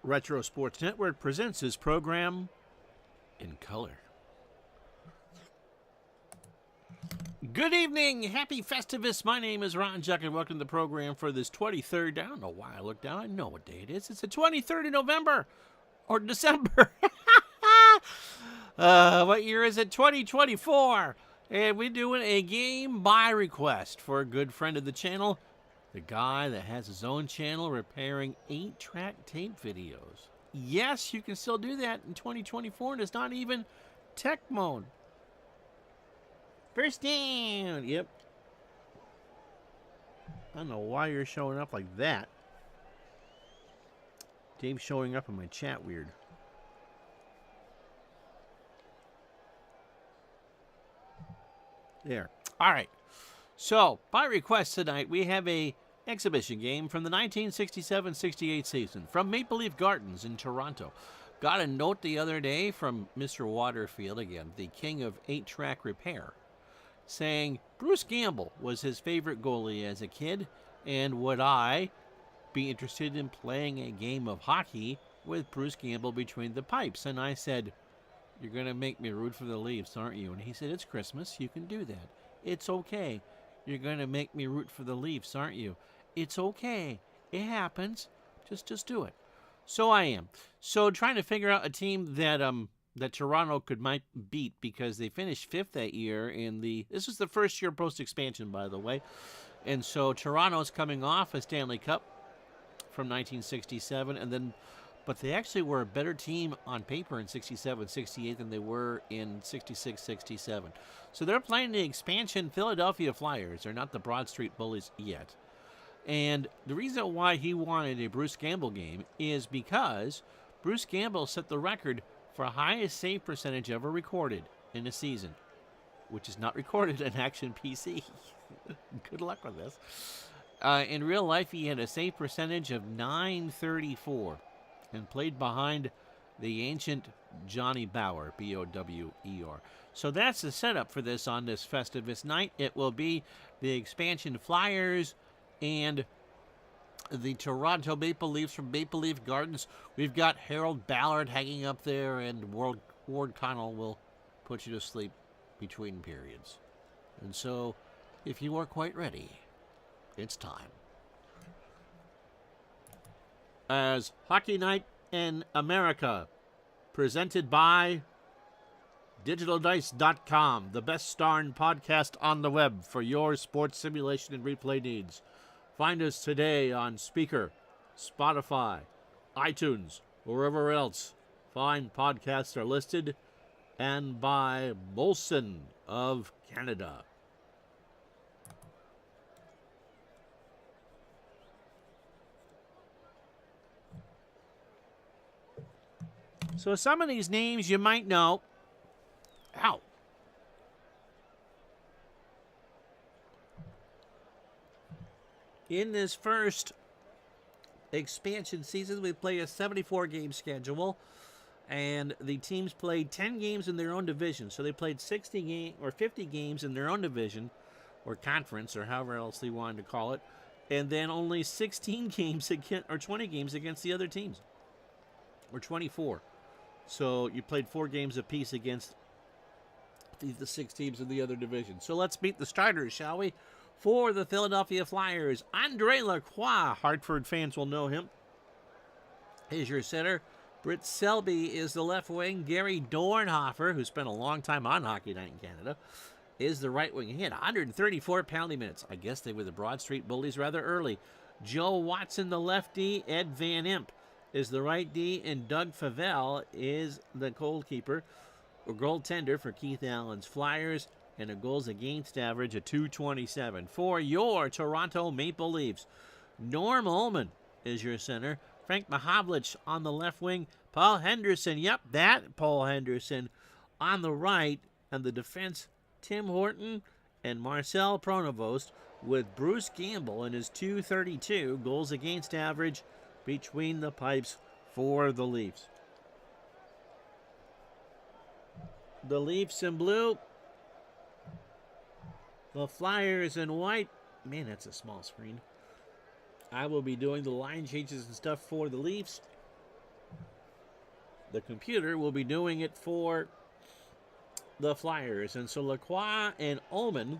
Retro Sports Network presents his program in color. Good evening, happy Festivus. My name is Ron Juck, and welcome to the program for this 23rd. I don't know why I looked down. I know what day it is. It's the 23rd of November or December. What year is it? 2024. And we're doing a game by request for a good friend of the channel, the guy that has his own channel repairing 8-track tape videos. Yes, you can still do that in 2024, and it's not even tech mode. First down. Yep. I don't know why you're showing up like that. Dave's showing up in my chat weird. There. All right. So, by request tonight, we have a exhibition game from the 1967-68 season from Maple Leaf Gardens in Toronto. Got a note the other day from Mr. Waterfield, again, the king of 8-track repair, saying Bruce Gamble was his favorite goalie as a kid, and would I be interested in playing a game of hockey with Bruce Gamble between the pipes? And I said, you're going to make me root for the Leafs, aren't you? And he said, it's Christmas, you can do that. It's okay. You're going to make me root for the Leafs, aren't you? It's okay. It happens. Just do it. So I am. So trying to figure out a team that that Toronto might beat, because they finished 5th that year in this was the first year post-expansion, by the way. And so Toronto's coming off a Stanley Cup from 1967, but they actually were a better team on paper in 67-68 than they were in 66-67. So they're playing the expansion Philadelphia Flyers. They're not the Broad Street Bullies yet. And the reason why he wanted a Bruce Gamble game is because Bruce Gamble set the record for highest save percentage ever recorded in a season, which is not recorded in Action PC. Good luck with this. In real life, he had a save percentage of .934 and played behind the ancient Johnny Bower, B-O-W-E-R. So that's the setup for this on this Festivus night. It will be the expansion Flyers and the Toronto Maple Leafs from Maple Leaf Gardens. We've got Harold Ballard hanging up there, and Ward Connell will put you to sleep between periods. And so, if you are quite ready, it's time. As Hockey Night in America, presented by DigitalDice.com, the best darn podcast on the web for your sports simulation and replay needs. Find us today on Spreaker, Spotify, iTunes, or wherever else fine podcasts are listed, and by Molson of Canada. So some of these names you might know. Ow. In this first expansion season, we play a 74-game schedule, and the teams played 10 games in their own division. So they played 50 games in their own division, or conference, or however else they wanted to call it, and then only 16 games or 20 games against the other teams, or 24. So you played 4 games apiece against the 6 teams in the other division. So let's meet the starters, shall we? For the Philadelphia Flyers, Andre Lacroix, Hartford fans will know him, is your center. Britt Selby is the left wing. Gary Dornhofer, who spent a long time on Hockey Night in Canada, is the right wing. He had 134 penalty minutes. I guess they were the Broad Street Bullies rather early. Joe Watson, the left D. Ed Van Imp is the right D, and Doug Favell is the goalkeeper or goaltender for Keith Allen's Flyers, and a goals against average of .227. For your Toronto Maple Leafs, Norm Ullman is your center. Frank Mahovlich on the left wing. Paul Henderson, yep, that Paul Henderson on the right. And the defense, Tim Horton and Marcel Pronovost, with Bruce Gamble and his .232 goals against average between the pipes for the Leafs. The Leafs in blue. The Flyers in white. Man, that's a small screen. I will be doing the line changes and stuff for the Leafs. The computer will be doing it for the Flyers. And so Lacroix and Ullman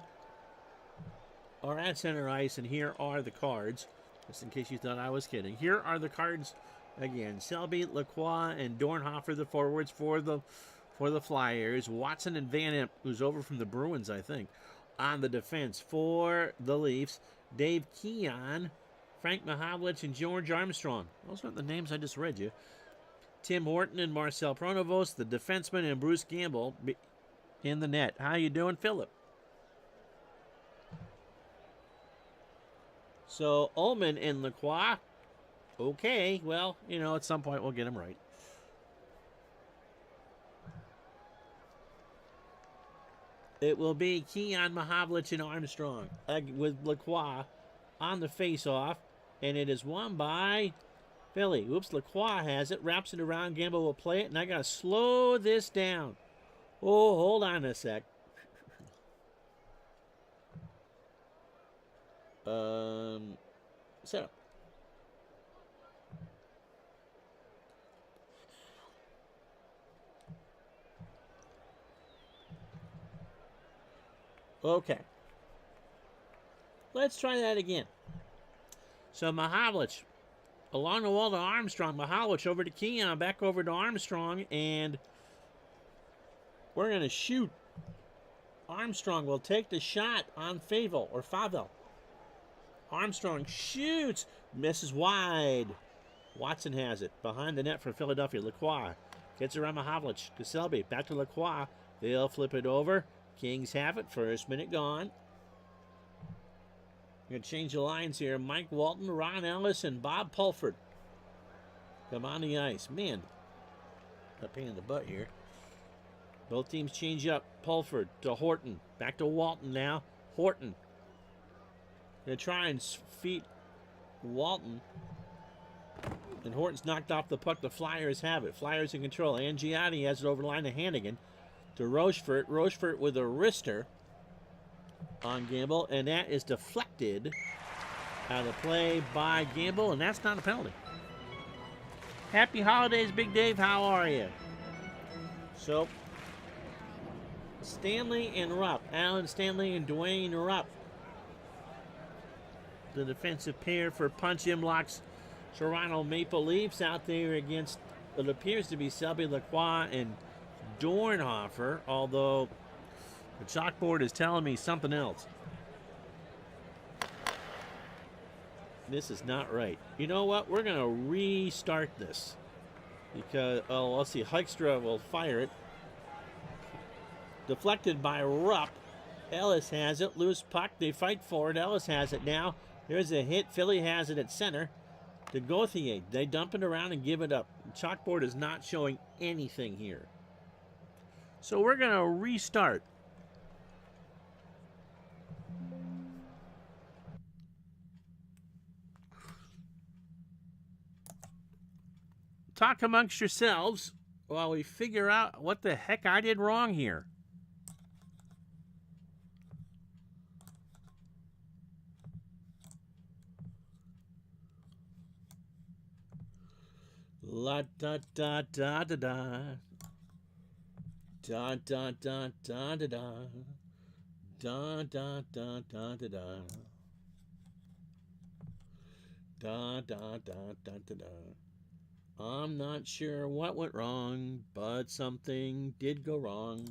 are at center ice, and here are the cards. Just in case you thought I was kidding. Here are the cards again. Selby, Lacroix, and Dornhofer, the forwards for the Flyers. Watson and Van Imp, who's over from the Bruins, I think, on the defense for the Leafs. Dave Keon, Frank Mahavlich, and George Armstrong. Those aren't the names I just read you. Tim Horton and Marcel Pronovost, the defenseman, and Bruce Gamble in the net. How you doing, Philip? So, Ullman and Lacroix. Okay, well, you know, at some point we'll get them right. It will be Keon, Mahavlich, and Armstrong with Lacroix on the face-off. And it is won by Philly. Oops, Lacroix has it. Wraps it around. Gamble will play it. And I got to slow this down. Oh, hold on a sec. Set up. Okay. Let's try that again. So Mahavlich, along the wall to Armstrong. Mahavlich over to Keon, back over to Armstrong, and we're going to shoot. Armstrong will take the shot on Favel. Armstrong shoots, misses wide. Watson has it behind the net for Philadelphia. Lacroix gets around Mahavlich. Selby back to Lacroix. They'll flip it over. Kings have it. First minute gone. We're going to change the lines here. Mike Walton, Ron Ellis, and Bob Pulford come on the ice. Man, a pain in the butt here. Both teams change up. Pulford to Horton. Back to Walton now. Horton. Going to try and feed Walton. And Horton's knocked off the puck. The Flyers have it. Flyers in control. Angiotti has it over the line to Hannigan. To Rochefort. Rochefort with a wrister on Gamble. And that is deflected out of play by Gamble. And that's not a penalty. Happy holidays, Big Dave. How are you? So, Stanley and Rupp. Alan Stanley and Dwayne Rupp. The defensive pair for Punch Imlach's Toronto Maple Leafs out there against what appears to be Selby, Lacroix, and Dornhofer, although the chalkboard is telling me something else. This is not right. You know what? We're going to restart this. Because, oh, let's see. Hykstra will fire it. Deflected by Rupp. Ellis has it. Loose puck. They fight for it. Ellis has it now. There's a hit. Philly has it at center. To Gauthier. They dump it around and give it up. The chalkboard is not showing anything here. So we're going to restart. Talk amongst yourselves while we figure out what the heck I did wrong here. La da da da da da. Da da da da da da. Da da da da da da. Da da da da da da. I'm not sure what went wrong, but something did go wrong.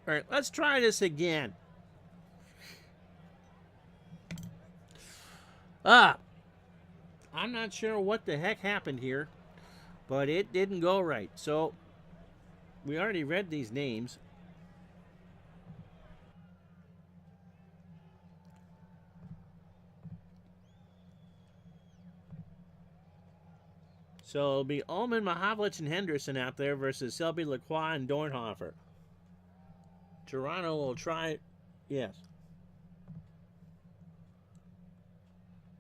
All right, let's try this again. I'm not sure what the heck happened here, but it didn't go right. So, we already read these names. So, it'll be Ullman, Mahavlich, and Henderson out there versus Selby, Lacroix, and Dornhofer. Toronto will try it. Yes.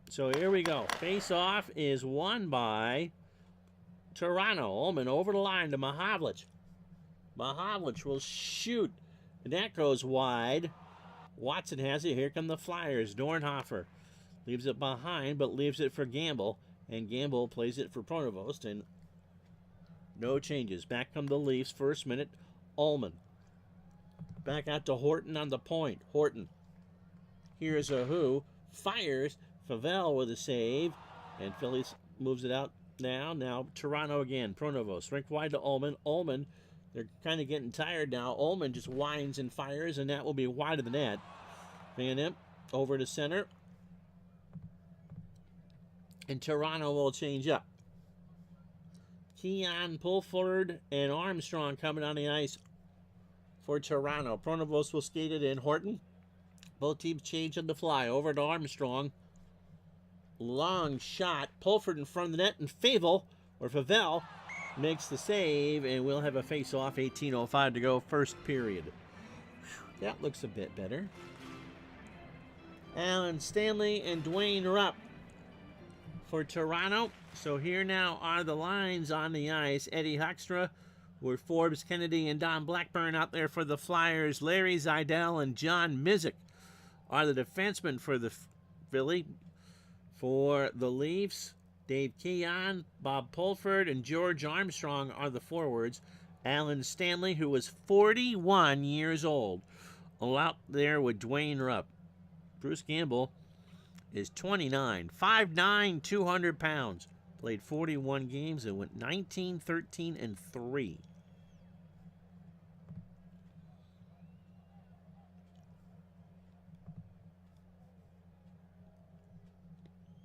So here we go. Face-off is won by Toronto. Ullman over the line to Mahavlich. Mahavlich will shoot. And that goes wide. Watson has it. Here come the Flyers. Dornhofer leaves it behind, but leaves it for Gamble. And Gamble plays it for Pronovost. And no changes. Back come the Leafs. First minute. Ullman. Back out to Horton on the point. Horton. Here's a who. Fires. Favel with a save. And Phillies moves it out now. Now Toronto again. Pronovost. Rinked wide to Ullman. Ullman. They're kind of getting tired now. Ullman just winds and fires, and that will be wide of the net. Van Imp over to center. And Toronto will change up. Keon, Pulford, and Armstrong coming on the ice for Toronto. Pronovost will skate it in. Horton. Both teams change on the fly. Over to Armstrong. Long shot. Pulford in front of the net. And Favel makes the save. And we'll have a face-off. 18:05 to go. First period. That looks a bit better. Alan Stanley and Dwayne Rupp for Toronto. So here now are the lines on the ice. Eddie Hoekstra, with Forbes Kennedy and Don Blackburn out there for the Flyers. Larry Zidell and John Mizik are the defensemen for the Philly. For the Leafs, Dave Keon, Bob Pulford, and George Armstrong are the forwards. Alan Stanley, who was 41 years old, out there with Dwayne Rupp. Bruce Gamble is 29, 5'9", 200 pounds. Played 41 games and went 19, 13, and 3.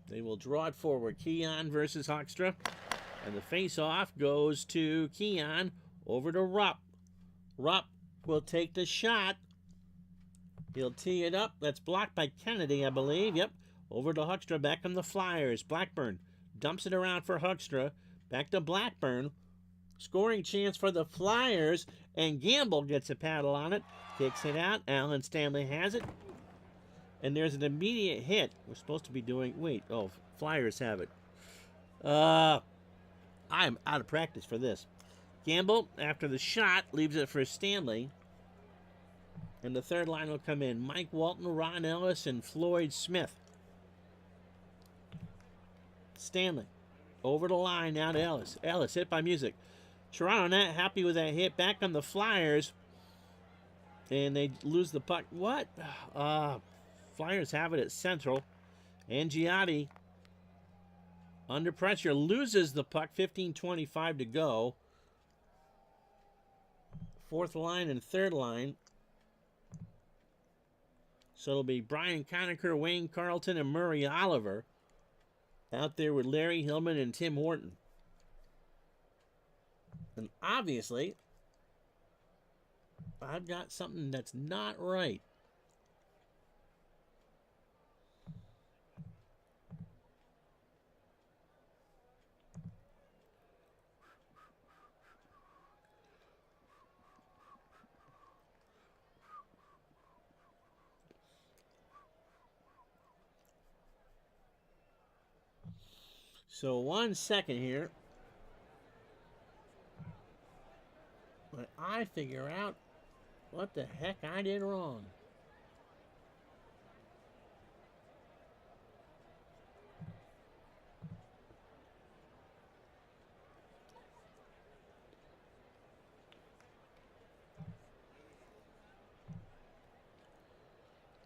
They will draw it forward. Keon versus Hoekstra. And the face-off goes to Keon over to Rupp. Rupp will take the shot. He'll tee it up. That's blocked by Kennedy, I believe. Yep. Over to Hoekstra. Back on the Flyers. Blackburn dumps it around for Hoekstra. Back to Blackburn. Scoring chance for the Flyers. And Gamble gets a paddle on it. Kicks it out. Alan Stanley has it. And there's an immediate hit. We're supposed to be doing... Wait. Oh, Flyers have it. I'm out of practice for this. Gamble, after the shot, leaves it for Stanley. And the third line will come in. Mike Walton, Ron Ellis, and Floyd Smith. Stanley. Over the line now to Ellis. Ellis hit by Music. Toronto not happy with that hit. Back on the Flyers. And they lose the puck. What? Flyers have it at central. Angiotti, under pressure, loses the puck. 15:25 to go. Fourth line and third line. So it'll be Brian Conacher, Wayne Carlton, and Murray Oliver out there with Larry Hillman and Tim Horton. And obviously, I've got something that's not right. So 1 second here. But I figure out what the heck I did wrong.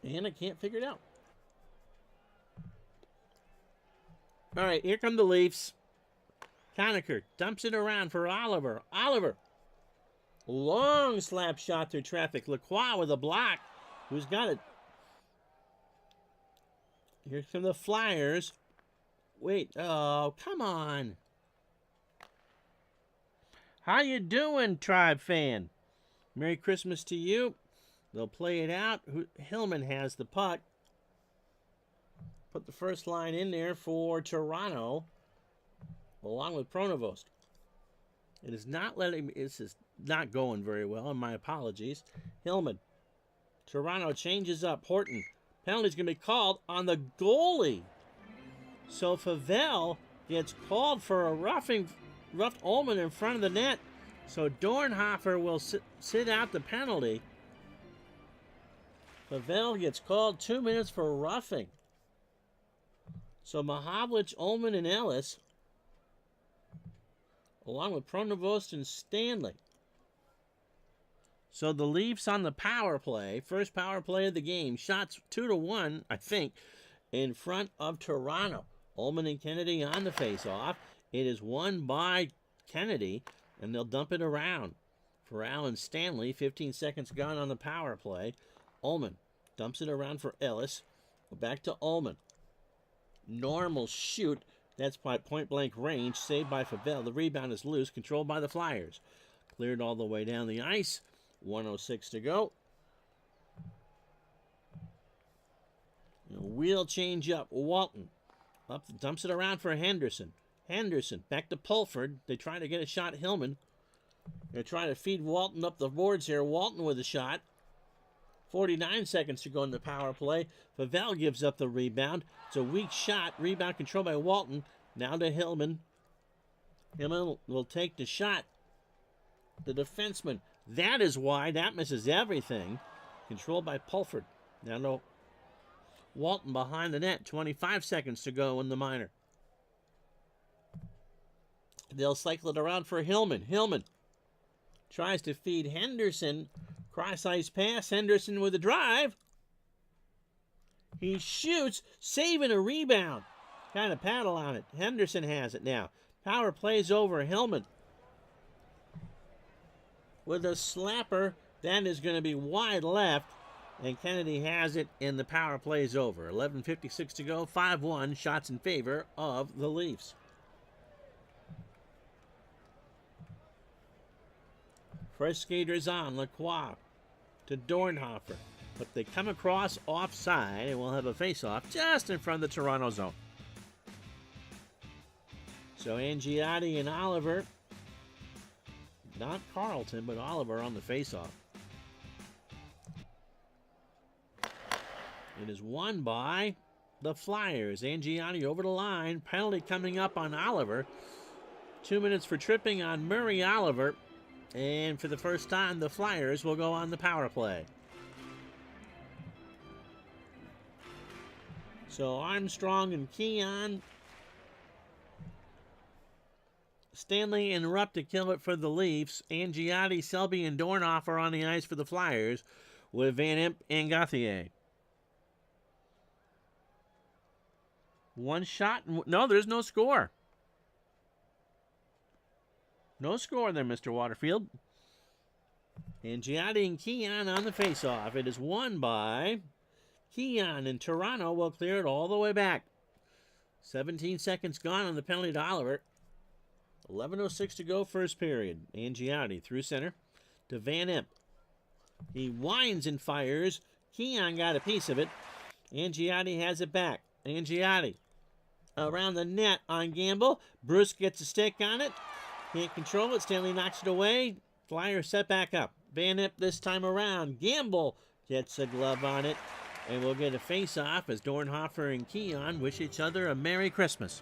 And I can't figure it out. All right, here come the Leafs. Conacher dumps it around for Oliver. Oliver. Long slap shot through traffic. Lacroix with a block. Who's got it? Here come the Flyers. Wait. Oh, come on. How you doing, Tribe fan? Merry Christmas to you. They'll play it out. Hillman has the puck. Put the first line in there for Toronto, along with Pronovost. It is not letting me. This is not going very well, and my apologies. Hillman. Toronto changes up. Horton. Penalty's going to be called on the goalie. So Favell gets called for a roughed Ullman in front of the net. So Dornhofer will sit out the penalty. Favell gets called 2 minutes for roughing. So Mahavlich, Ullman, and Ellis, along with Pronovost and Stanley. So the Leafs on the power play, first power play of the game, shots 2-1, I think, in front of Toronto. Ullman and Kennedy on the face-off. It is won by Kennedy, and they'll dump it around for Alan Stanley. 15 seconds gone on the power play. Ullman dumps it around for Ellis. Back to Ullman. Normal shoot. That's by point-blank range. Saved by Favell. The rebound is loose. Controlled by the Flyers. Cleared all the way down the ice. 1:06 to go. Wheel change up. Walton up, dumps it around for Henderson. Henderson back to Pulford. They try to get a shot. Hillman. They're trying to feed Walton up the boards here. Walton with a shot. 49 seconds to go in the power play. Favell gives up the rebound. It's a weak shot. Rebound controlled by Walton. Now to Hillman. Hillman will take the shot. The defenseman. That is wide. That misses everything. Controlled by Pulford. Now to Walton behind the net. 25 seconds to go in the minor. They'll cycle it around for Hillman. Hillman tries to feed Henderson. Cross-ice pass. Henderson with a drive. He shoots, saving a rebound. Kind of paddle on it. Henderson has it now. Power plays over Hillman. With a slapper, that is going to be wide left. And Kennedy has it, and the power plays over. 11:56 to go. 5-1 shots in favor of the Leafs. First skaters on. Lacroix to Dornhofer. But they come across offside, and we'll have a face-off just in front of the Toronto zone. So Angiotti and Oliver, not Carlton, but Oliver on the face-off. It is won by the Flyers. Angiotti over the line. Penalty coming up on Oliver. 2 minutes for tripping on Murray Oliver. And for the first time, the Flyers will go on the power play. So Armstrong and Keon. Stanley and Rupp to kill it for the Leafs. Angiotti, Selby, and Dornhofer on the ice for the Flyers with Van Imp and Gauthier. One shot. No, there's no score. No score there, Mr. Waterfield. Angiotti and Keon on the faceoff. It is won by Keon, and Toronto will clear it all the way back. 17 seconds gone on the penalty to Oliver. 11:06 to go, first period. Angiotti through center to Van Imp. He winds and fires. Keon got a piece of it. Angiotti has it back. Angiotti around the net on Gamble. Bruce gets a stick on it. Can't control it. Stanley knocks it away. Flyers set back up. Van Imp this time around. Gamble gets a glove on it. And we'll get a face-off as Dornhofer and Keon wish each other a Merry Christmas.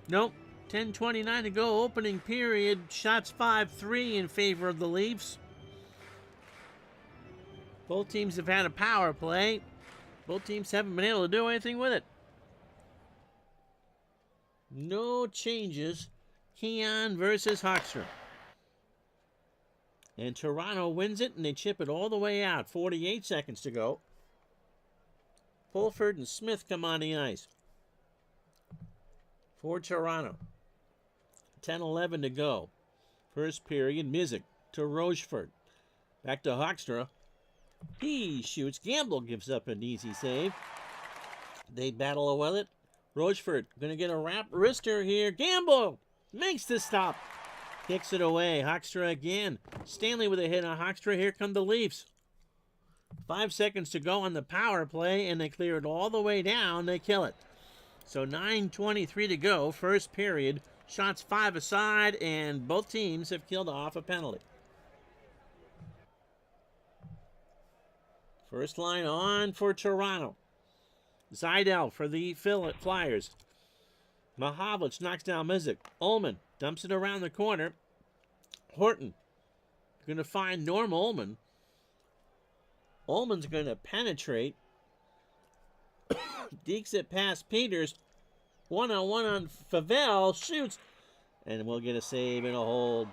Nope. 10:29 to go. Opening period. Shots 5-3 in favor of the Leafs. Both teams have had a power play. Both teams haven't been able to do anything with it. No changes. Keon versus Hockstrom. And Toronto wins it, and they chip it all the way out. 48 seconds to go. Pulford and Smith come on the ice for Toronto. 10:11 to go. First period. Mizik to Rochefort. Back to Hoekstra. He shoots. Gamble gives up an easy save. They battle with it. Rochefort going to get a wrap wrister here. Gamble makes the stop. Kicks it away. Hoekstra again. Stanley with a hit on Hoekstra. Here come the Leafs. 5 seconds to go on the power play, and they clear it all the way down. They kill it. So 9:23 to go. First period. Shots 5 aside, and both teams have killed off a penalty. First line on for Toronto. Zidell for the Flyers. Mahavlich knocks down Mizik. Ullman dumps it around the corner. Horton going to find Norm Ullman. Ullman's going to penetrate. Dekes it past Peters. One-on-one on Favel. Shoots. And we'll get a save and a hold.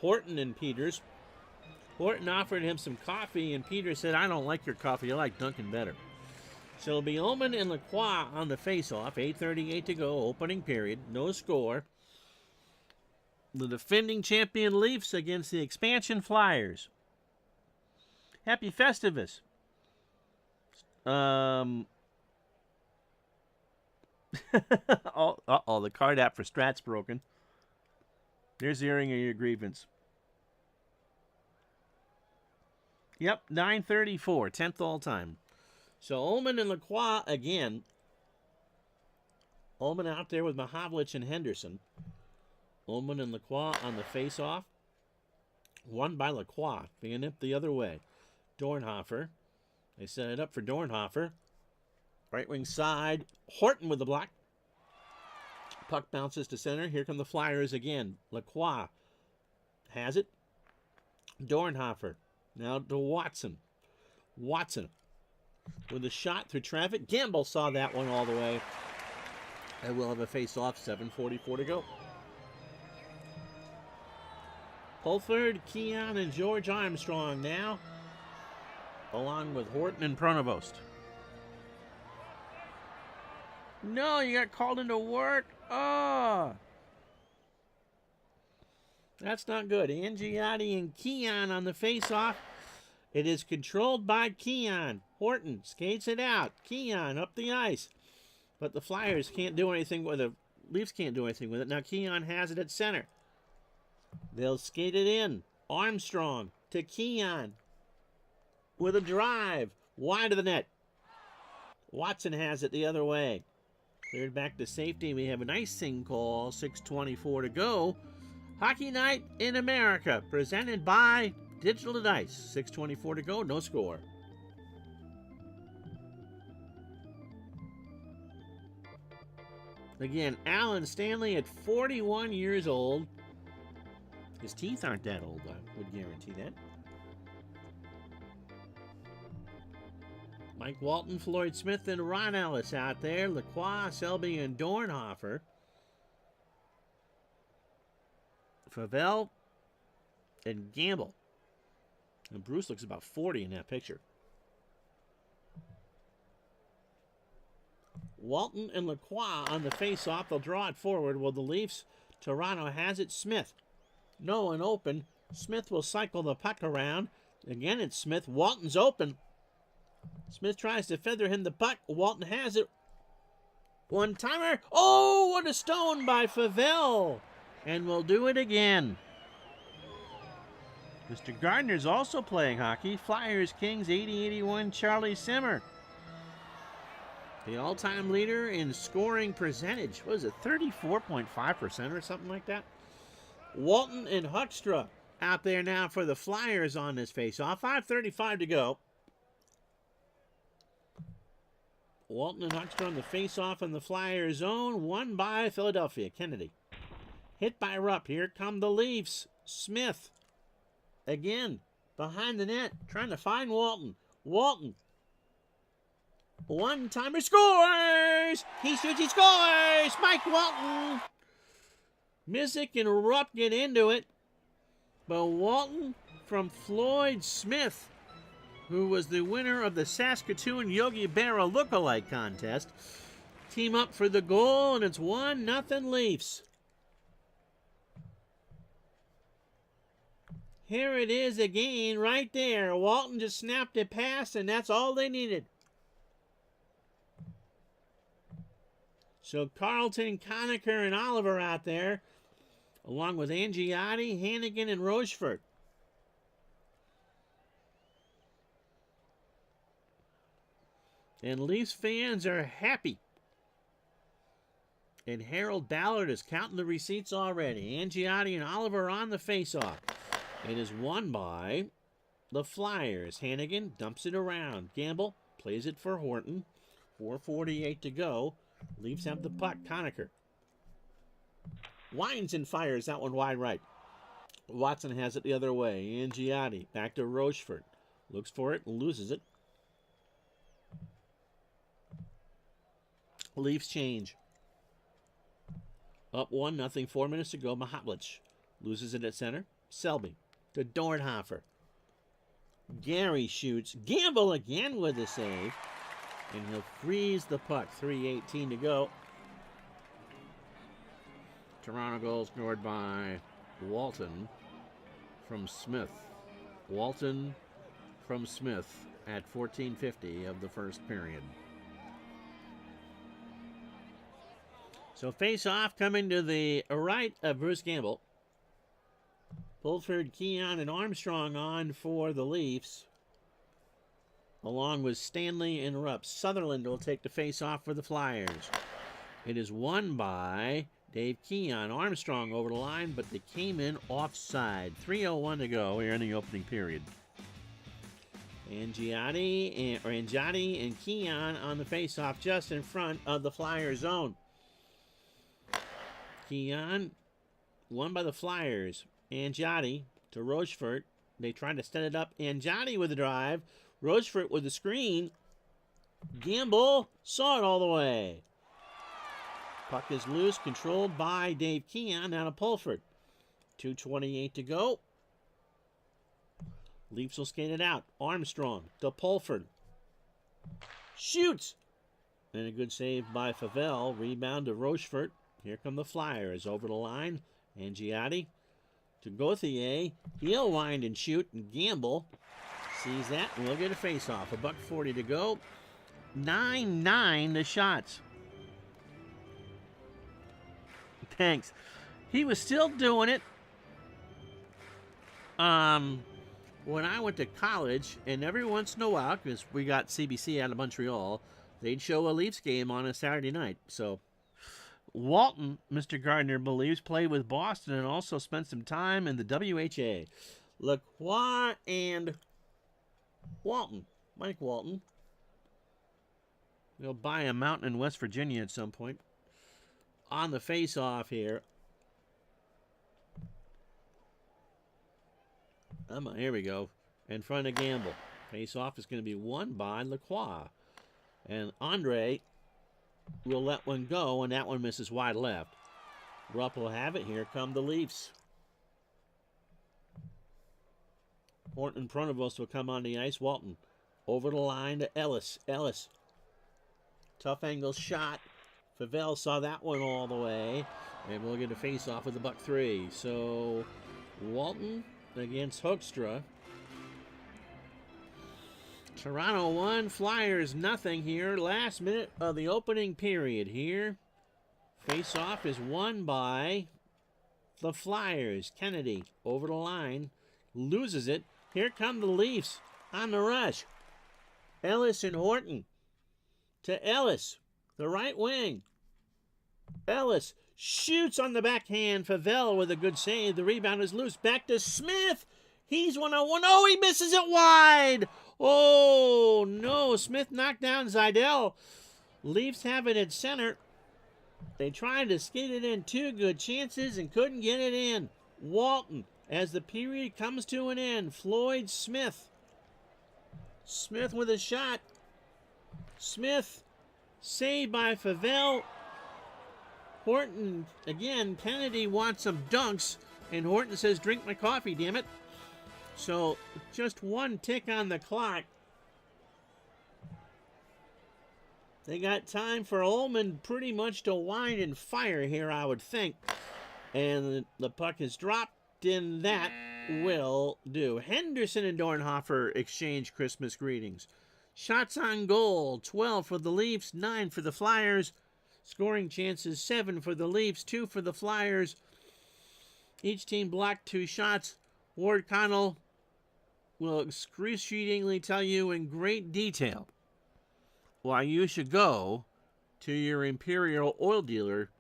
Horton and Peters. Horton offered him some coffee, and Peters said, I don't like your coffee. I like Dunkin' better. So it'll be Ullman and Lacroix on the face-off. 8:38 to go, opening period. No score. The defending champion Leafs against the expansion Flyers. Happy Festivus. Oh, the card app for Strat's broken. There's the hearing of your grievance. Yep, 9:34, 10th all time. So Ullman and Lacroix again. Ullman out there with Mahavlich and Henderson. Ullman and Lacroix on the face-off. Won by Lacroix, being up the other way. Dornhofer. They set it up for Dornhofer. Right wing side. Horton with the block. Puck bounces to center. Here come the Flyers again. Lacroix has it. Dornhofer. Now to Watson. Watson with a shot through traffic. Gamble saw that one all the way. And we'll have a face-off. 7:44 to go. Pulford, Keon, and George Armstrong now, along with Horton and Pronovost. No, you got called into work. Oh, that's not good. Angiotti and Keon on the face-off. It is controlled by Keon. Horton skates it out. Keon up the ice. But the Flyers can't do anything with it. Leafs can't do anything with it. Now Keon has it at center. They'll skate it in. Armstrong to Keon with a drive. Wide of the net. Watson has it the other way. Cleared back to safety. We have an icing call. 6:24 to go. Hockey Night in America, presented by Digital Dice. 6:24 to go. No score. Again, Alan Stanley at 41 years old. His teeth aren't that old, I would guarantee that. Mike Walton, Floyd Smith, and Ron Ellis out there. Lacroix, Selby, and Dornhofer. Favel and Gamble. And Bruce looks about 40 in that picture. Walton and Lacroix on the face-off. They'll draw it forward. Well, the Leafs, Toronto has it. Smith. No one open. Smith will cycle the puck around. Again, it's Smith. Walton's open. Smith tries to feather him the puck. Walton has it. One-timer. Oh, what a stone by Favel. And we'll do it again. Mr. Gardner's also playing hockey. Flyers, Kings, 80-81, Charlie Simmer. The all-time leader in scoring percentage. What is it, 34.5% or something like that? Walton and Huckstra out there now for the Flyers on this face-off. 5:35 to go. Walton and Huckstra on the face-off in the Flyers zone. Won by Philadelphia. Kennedy. Hit by Rupp. Here come the Leafs. Smith. Again. Behind the net. Trying to find Walton. Walton. One-timer scores! He shoots, he scores! Mike Walton! Mizik and Rupp get into it. But Walton from Floyd Smith, who was the winner of the Saskatoon Yogi Berra lookalike contest, team up for the goal, and it's 1-0 Leafs. Here it is again, right there. Walton just snapped it past, and that's all they needed. So Carlton, Conacher, and Oliver out there, along with Angiotti, Hannigan, and Rochefort. And Leafs fans are happy. And Harold Ballard is counting the receipts already. Angiotti and Oliver on the face-off. It is won by the Flyers. Hannigan dumps it around. Gamble plays it for Horton. 4:48 to go. Leafs have the puck. Conacher winds and fires that one wide right. Watson has it the other way. Angiotti back to Rochefort. Looks for it, loses it. Leafs change. Up 1-0, 4 minutes to go. Mahatlich loses it at center. Selby to Dornhofer. Gary shoots. Gamble again with the save. And he'll freeze the puck. 3:18 to go. Toronto goal scored by Walton from Smith. Walton from Smith at 14:50 of the first period. So face-off coming to the right of Bruce Gamble. Pulford, Keon, and Armstrong on for the Leafs, along with Stanley and Rupp. Sutherland will take the face-off for the Flyers. It is won by Dave Keon. Armstrong over the line, but they came in offside. 3:01 to go here in the opening period. Angiotti and Keon on the face-off just in front of the Flyer zone. Keon won by the Flyers. Angiotti to Rochefort. They tried to set it up. Angiotti with the drive. Rochefort with the screen. Gamble saw it all the way. Puck is loose, controlled by Dave Keon out of Pulford. 2:28 to go. Leafs will skate it out. Armstrong to Pulford. Shoots! And a good save by Favell. Rebound to Rochefort. Here come the Flyers over the line. Angiotti to Gauthier. He'll wind and shoot, and Gamble sees that, and we'll get a face-off. $1:40 to go. 9-9 the shots. Thanks. He was still doing it when I went to college, and every once in a while, because we got CBC out of Montreal, they'd show a Leafs game on a Saturday night. So Walton, Mr. Gardner believes, played with Boston and also spent some time in the WHA. Lacroix and Walton. Mike Walton. He'll buy a mountain in West Virginia at some point. On the face-off here. Here we go. In front of Gamble. Face-off is going to be won by Lacroix. And Andre will let one go, and that one misses wide left. Rupp will have it. Here come the Leafs. Horton and Pronovost will come on the ice. Walton over the line to Ellis. Ellis. Tough angle shot. Favell saw that one all the way. And we'll get a face-off with the $3. So Walton against Hoekstra. Toronto 1, Flyers nothing here. Last minute of the opening period here. Face-off is won by the Flyers. Kennedy over the line. Loses it. Here come the Leafs on the rush. Ellis and Horton to Ellis. The right wing. Ellis shoots on the backhand. Favell with a good save. The rebound is loose. Back to Smith. He's 1-on-1. Oh, he misses it wide. Oh, no. Smith knocked down Zidell. Leafs have it at center. They tried to skate it in. 2 good chances and couldn't get it in. Walton, as the period comes to an end. Floyd Smith. Smith with a shot. Smith saved by Favell. Horton, again, Kennedy wants some dunks. And Horton says, drink my coffee, damn it. So, just 1 tick on the clock. They got time for Ullman pretty much to wind and fire here, I would think. And the puck is dropped, and that will do. Henderson and Dornhofer exchange Christmas greetings. Shots on goal, 12 for the Leafs, 9 for the Flyers. Scoring chances, 7 for the Leafs, 2 for the Flyers. Each team blocked 2 shots. Ward Connell will excruciatingly tell you in great detail why you should go to your Imperial oil dealer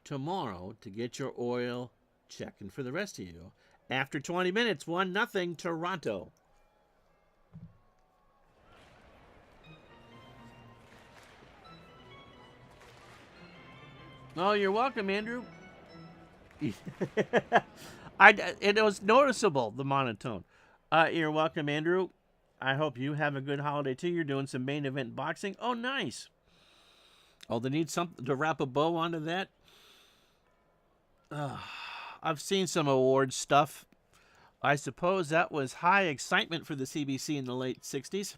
tomorrow to get your oil checked. And for the rest of you, after 20 minutes, 1-0 Toronto. Oh, you're welcome, Andrew. It was noticeable, the monotone. You're welcome, Andrew. I hope you have a good holiday too. You're doing some main event boxing. Oh, nice. Oh, they need something to wrap a bow onto that. I've seen some award stuff. I suppose that was high excitement for the CBC in the late 60s.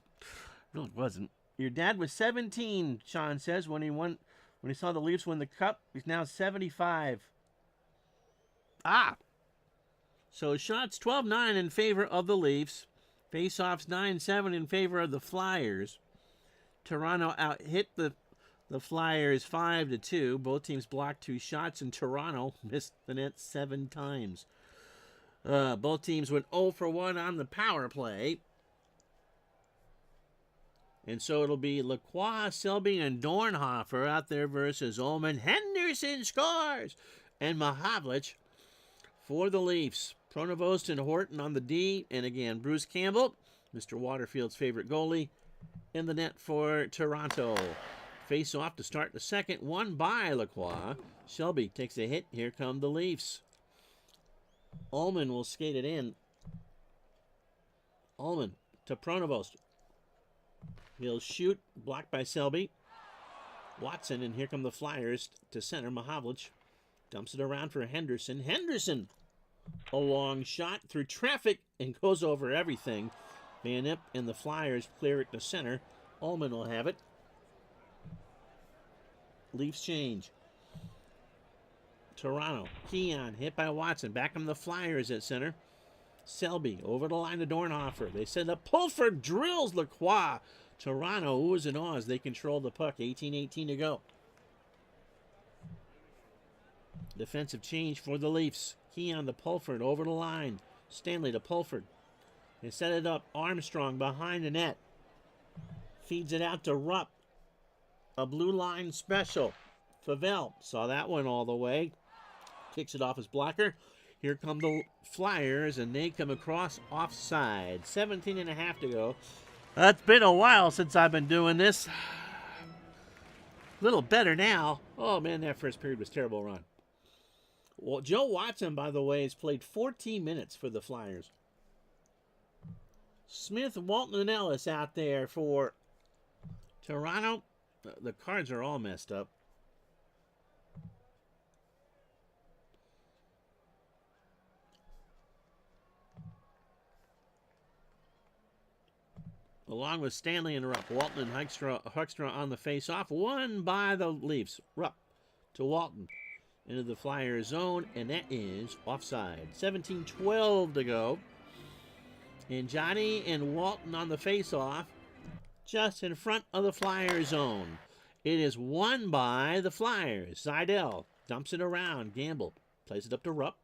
No, it wasn't. Your dad was 17, Sean says, when he saw the Leafs win the cup. He's now 75. So shots 12-9 in favor of the Leafs. Faceoffs 9-7 in favor of the Flyers. Toronto out-hit the Flyers 5-2. Both teams blocked 2 shots, and Toronto missed the net 7 times. Both teams went 0 for 1 on the power play. And so it'll be Lacroix, Selby, and Dornhofer out there versus Ullman. Henderson scores! And Mahavlich for the Leafs. Pronovost and Horton on the D. And again, Bruce Campbell, Mr. Waterfield's favorite goalie, in the net for Toronto. Face off to start the second, won by Lacroix. Selby takes a hit. Here come the Leafs. Ullman will skate it in. Ullman to Pronovost. He'll shoot, blocked by Selby. Watson, and here come the Flyers to center. Mahavlich dumps it around for Henderson. Henderson, a long shot through traffic and goes over everything. Van Imp and the Flyers clear it to center. Ullman will have it. Leafs change. Toronto, Keon hit by Watson. Back from the Flyers at center. Selby over the line to Dornhofer. They send up. Pulford drills Lacroix. Toronto oohs and ahs. They control the puck. 18-18 to go. Defensive change for the Leafs. Keon to Pulford over the line. Stanley to Pulford. They set it up. Armstrong behind the net. Feeds it out to Rupp. A blue line special. Favel saw that one all the way. Kicks it off his blocker. Here come the Flyers, and they come across offside. 17.5 to go. It's been a while since I've been doing this. A little better now. Oh, man, that first period was a terrible run. Well, Joe Watson, by the way, has played 14 minutes for the Flyers. Smith, Walton, and Ellis out there for Toronto. The cards are all messed up. Along with Stanley and Rupp. Walton and Huckstra on the face-off. Won by the Leafs. Rupp to Walton. Into the Flyer zone, and that is offside. 17-12 to go. And Johnny and Walton on the face-off. Just in front of the Flyer zone. It is won by the Flyers. Seidel dumps it around. Gamble plays it up to Rupp.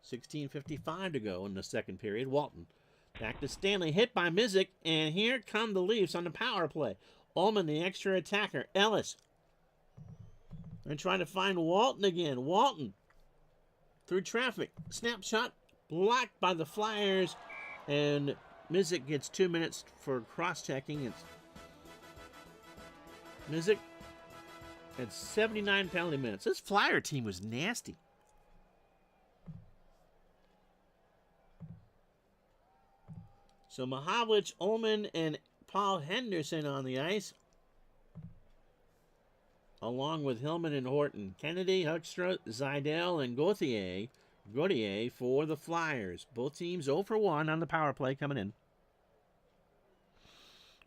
16:55 to go in the second period. Walton back to Stanley. Hit by Mizik. And here come the Leafs on the power play. Ullman, the extra attacker. Ellis. They're trying to find Walton again. Walton through traffic. Snapshot blocked by the Flyers. And Mizik gets 2 minutes for cross-checking. It's Mizik at 79 penalty minutes. This Flyer team was nasty. So Mahavlich, Ullman, and Paul Henderson on the ice, along with Hillman and Horton. Kennedy, Huckstra, Seidel, and Gauthier for the Flyers. Both teams 0 for 1 on the power play coming in.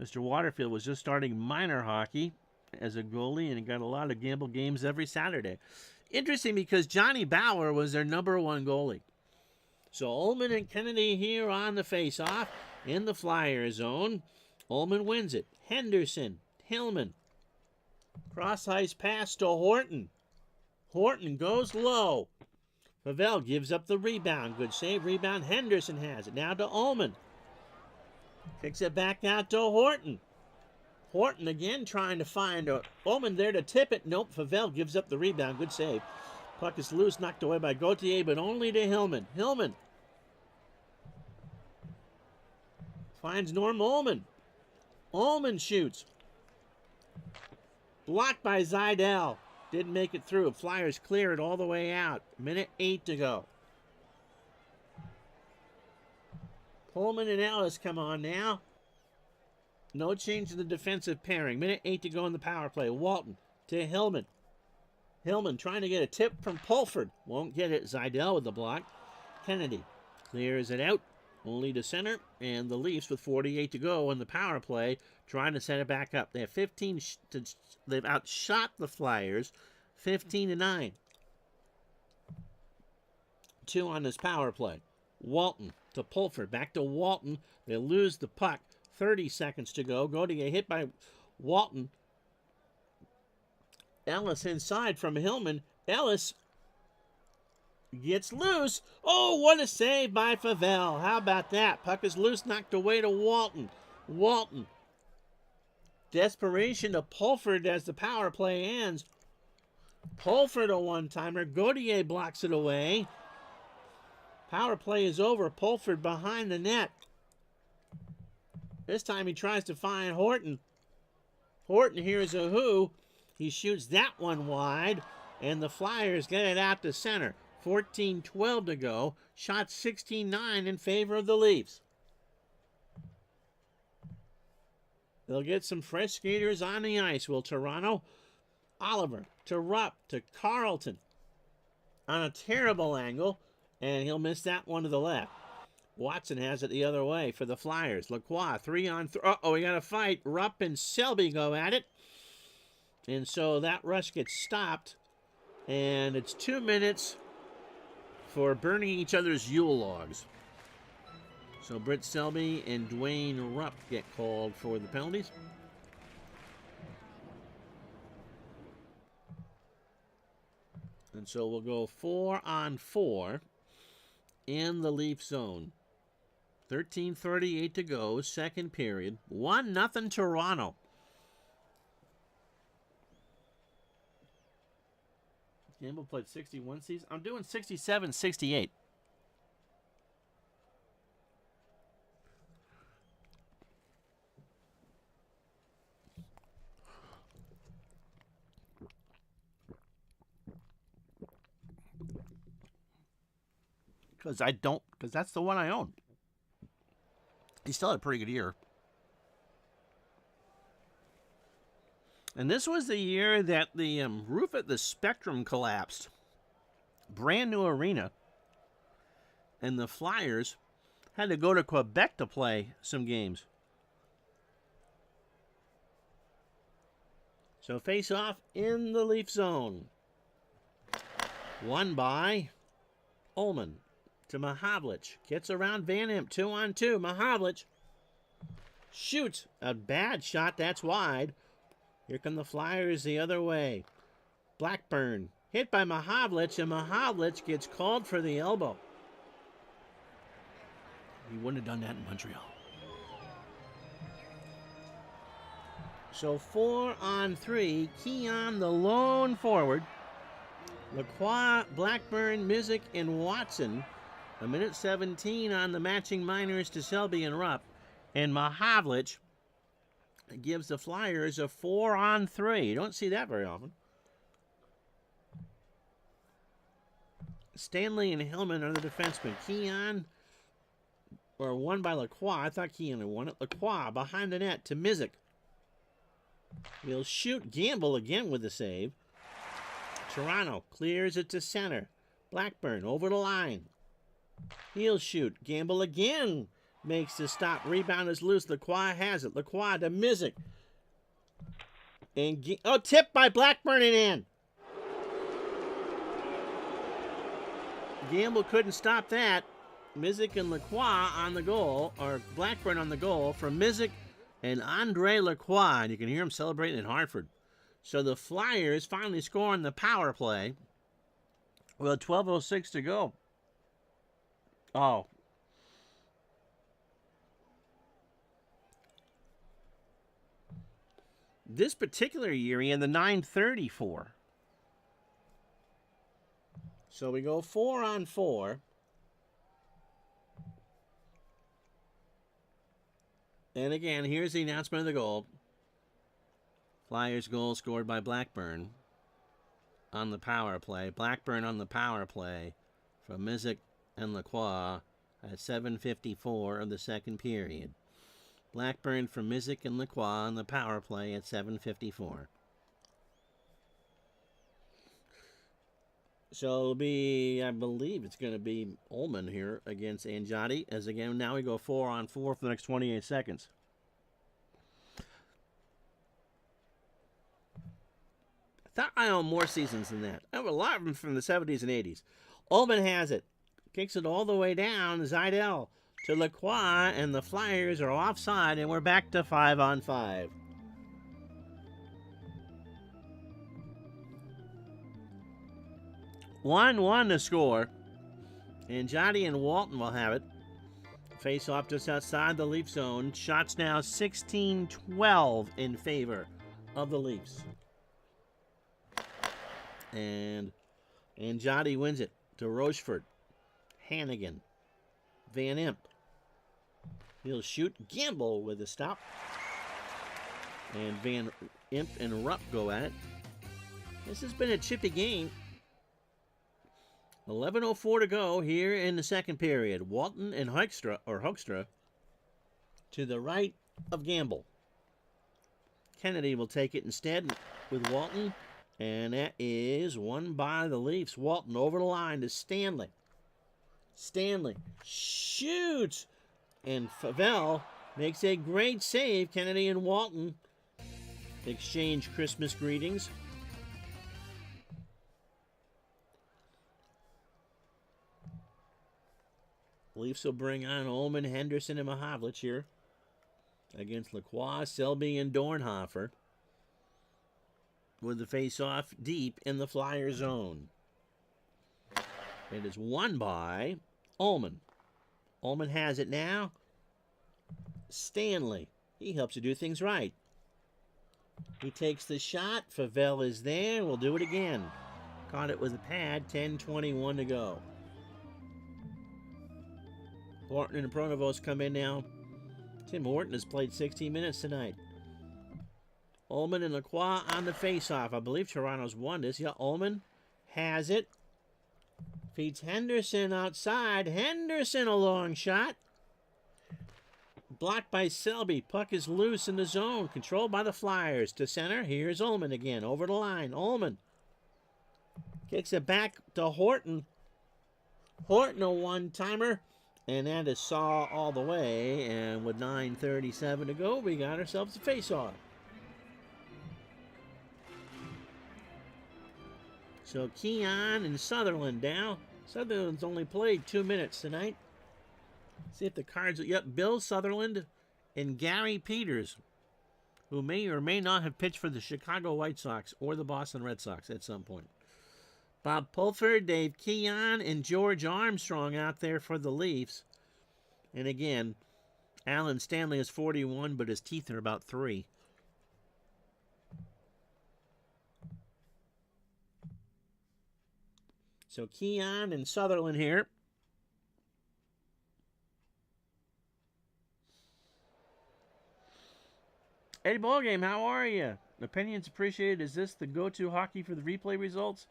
Mr. Waterfield was just starting minor hockey as a goalie, and he got a lot of gamble games every Saturday. Interesting because Johnny Bauer was their number 1 goalie. So Ullman and Kennedy here on the face-off in the Flyer zone. Ullman wins it. Henderson, Hillman. Cross-ice pass to Horton. Horton goes low. Pavel gives up the rebound. Good save. Rebound. Henderson has it. Now to Ullman. Kicks it back out to Horton. Horton again trying to find Ullman there to tip it. Nope. Pavel gives up the rebound. Good save. Puck is loose. Knocked away by Gauthier, but only to Hillman. Hillman finds Norm Ullman. Ullman shoots. Blocked by Seidel. Didn't make it through. Flyers clear it all the way out. Minute 8 to go. Pullman and Ellis come on now. No change in the defensive pairing. Minute 8 to go in the power play. Walton to Hillman. Hillman trying to get a tip from Pulford. Won't get it. Zidell with the block. Kennedy clears it out. Only to center. And the Leafs with 48 to go in the power play trying to set it back up. They have 15. They've outshot the Flyers 15-9. 2 on this power play. Walton to Pulford. Back to Walton. They lose the puck. 30 seconds to go. Gauthier hit by Walton. Ellis inside from Hillman. Ellis gets loose. Oh, what a save by Favell. How about that? Puck is loose, knocked away to Walton. Walton. Desperation to Pulford as the power play ends. Pulford a one-timer. Gauthier blocks it away. Power play is over. Pulford behind the net. This time he tries to find Horton. Horton hears a who. He shoots that one wide, and the Flyers get it out to center. 14-12 to go. Shot 16-9 in favor of the Leafs. They'll get some fresh skaters on the ice, will Toronto? Oliver to Rupp to Carlton on a terrible angle, and he'll miss that one to the left. Watson has it the other way for the Flyers. Lacroix, 3-on-3. Uh-oh, we got a fight. Rupp and Selby go at it. And so that rush gets stopped. And it's 2 minutes for burning each other's Yule logs. So Britt Selby and Dwayne Rupp get called for the penalties. And so we'll go 4-on-4 in the Leaf zone. 13:38 to go, second period. 1-0 Toronto. Campbell played 61 seasons. I'm doing 67, 68. Because that's the one I own. He still had a pretty good year. And this was the year that the roof at the Spectrum collapsed. Brand new arena. And the Flyers had to go to Quebec to play some games. So face off in the Leaf zone. Won by Ullman to Mahavlich. Gets around Van Imp. 2-on-2. Mahavlich shoots a bad shot. That's wide. Here come the Flyers the other way. Blackburn hit by Mahavlich, and Mahavlich gets called for the elbow. He wouldn't have done that in Montreal. So 4-on-3. Keon, the lone forward. Lacroix, Blackburn, Mizik, and Watson. 1:17 on the matching minors to Selby and Rupp. And Mahavlich gives the Flyers a 4-on-3. You don't see that very often. Stanley and Hillman are the defensemen. Keon, or won by Lacroix. I thought Keon had won it. Lacroix behind the net to Mizik. He'll shoot. Gamble again with the save. Toronto clears it to center. Blackburn over the line. He'll shoot. Gamble again. Makes the stop. Rebound is loose. Lacroix has it. Lacroix to Mizik. And tipped by Blackburn and in. Gamble couldn't stop that. Mizik and Lacroix on the goal, or Blackburn on the goal from Mizik and Andre Lacroix. And you can hear him celebrating in Hartford. So the Flyers finally score on the power play. Well, 12:06 to go. Oh. This particular year, he had the 9:34. So we go 4-on-4. And again, here's the announcement of the goal. Flyers goal scored by Blackburn. on the power play. Blackburn on the power play from Mizik and Lacroix at 7:54 of the second period. Blackburn from Mizik and Lacroix on the power play at 7:54. So it'll be, I believe it's going to be Ullman here against Anjati. As again, now we go 4-on-4 for the next 28 seconds. I thought I owned more seasons than that. I have a lot of them from the 70s and 80s. Ullman has it. Kicks it all the way down. Zidell to Lacroix, and the Flyers are offside, and we're back to 5-on-5. 1-1 to score. Anjati and Walton will have it. Face off just outside the Leaf zone. Shots now 16-12 in favor of the Leafs. And Anjati wins it to Rochefort. Hannigan. Van Imp. He'll shoot. Gamble with a stop. And Van Imp and Rupp go at it. This has been a chippy game. 11:04 to go here in the second period. Walton and Hoekstra to the right of Gamble. Kennedy will take it instead with Walton. And that is won by the Leafs. Walton over the line to Stanley. Stanley shoots. And Favell makes a great save. Kennedy and Walton exchange Christmas greetings. Leafs will bring on Ullman, Henderson, and Mahavlich here against Lacroix, Selby, and Dornhofer with the face-off deep in the Flyer zone. It is won by Ullman. Ullman has it now. Stanley. He helps you do things right. He takes the shot. Favell is there. We'll do it again. Caught it with a pad. 10:21 to go. Horton and Pronovost come in now. Tim Horton has played 16 minutes tonight. Ullman and Lacroix on the face-off. I believe Toronto's won this. Yeah, Ullman has it. Feeds Henderson outside. Henderson, a long shot. Blocked by Selby. Puck is loose in the zone. Controlled by the Flyers. To center. Here's Ullman again. Over the line. Ullman kicks it back to Horton. Horton, a one-timer. And that is Saw all the way. And with 9:37 to go, we got ourselves a face-off. So Keon and Sutherland now. Sutherland's only played 2 minutes tonight. See if the cards... Yep, Bill Sutherland and Gary Peters, who may or may not have pitched for the Chicago White Sox or the Boston Red Sox at some point. Bob Pulford, Dave Keon, and George Armstrong out there for the Leafs. And again, Alan Stanley is 41, but his teeth are about 3. So Keon and Sutherland here. Eddie Ballgame, how are you? Opinions appreciated. Is this the go-to hockey for the replay results?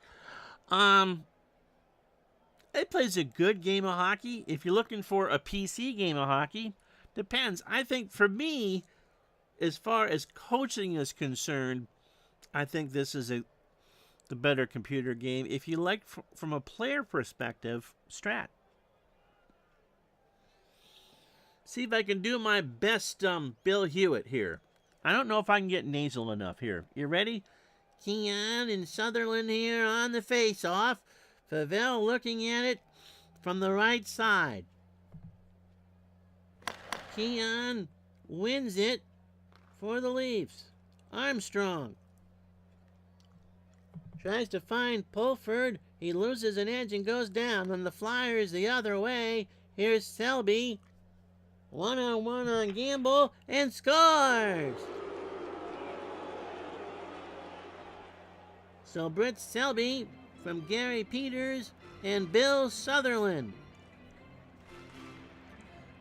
It plays a good game of hockey. If you're looking for a PC game of hockey, depends. I think for me, as far as coaching is concerned, I think this is the better computer game. If you like from a player perspective, Strat. See if I can do my best Bill Hewitt here. I don't know if I can get nasal enough here. You ready? Keon and Sutherland here on the face-off. Favell looking at it from the right side. Keon wins it for the Leafs. Armstrong tries to find Pulford. He loses an edge and goes down. And the Flyers the other way. Here's Selby. One-on-one on Gamble and scores. So Britt Selby from Gary Peters and Bill Sutherland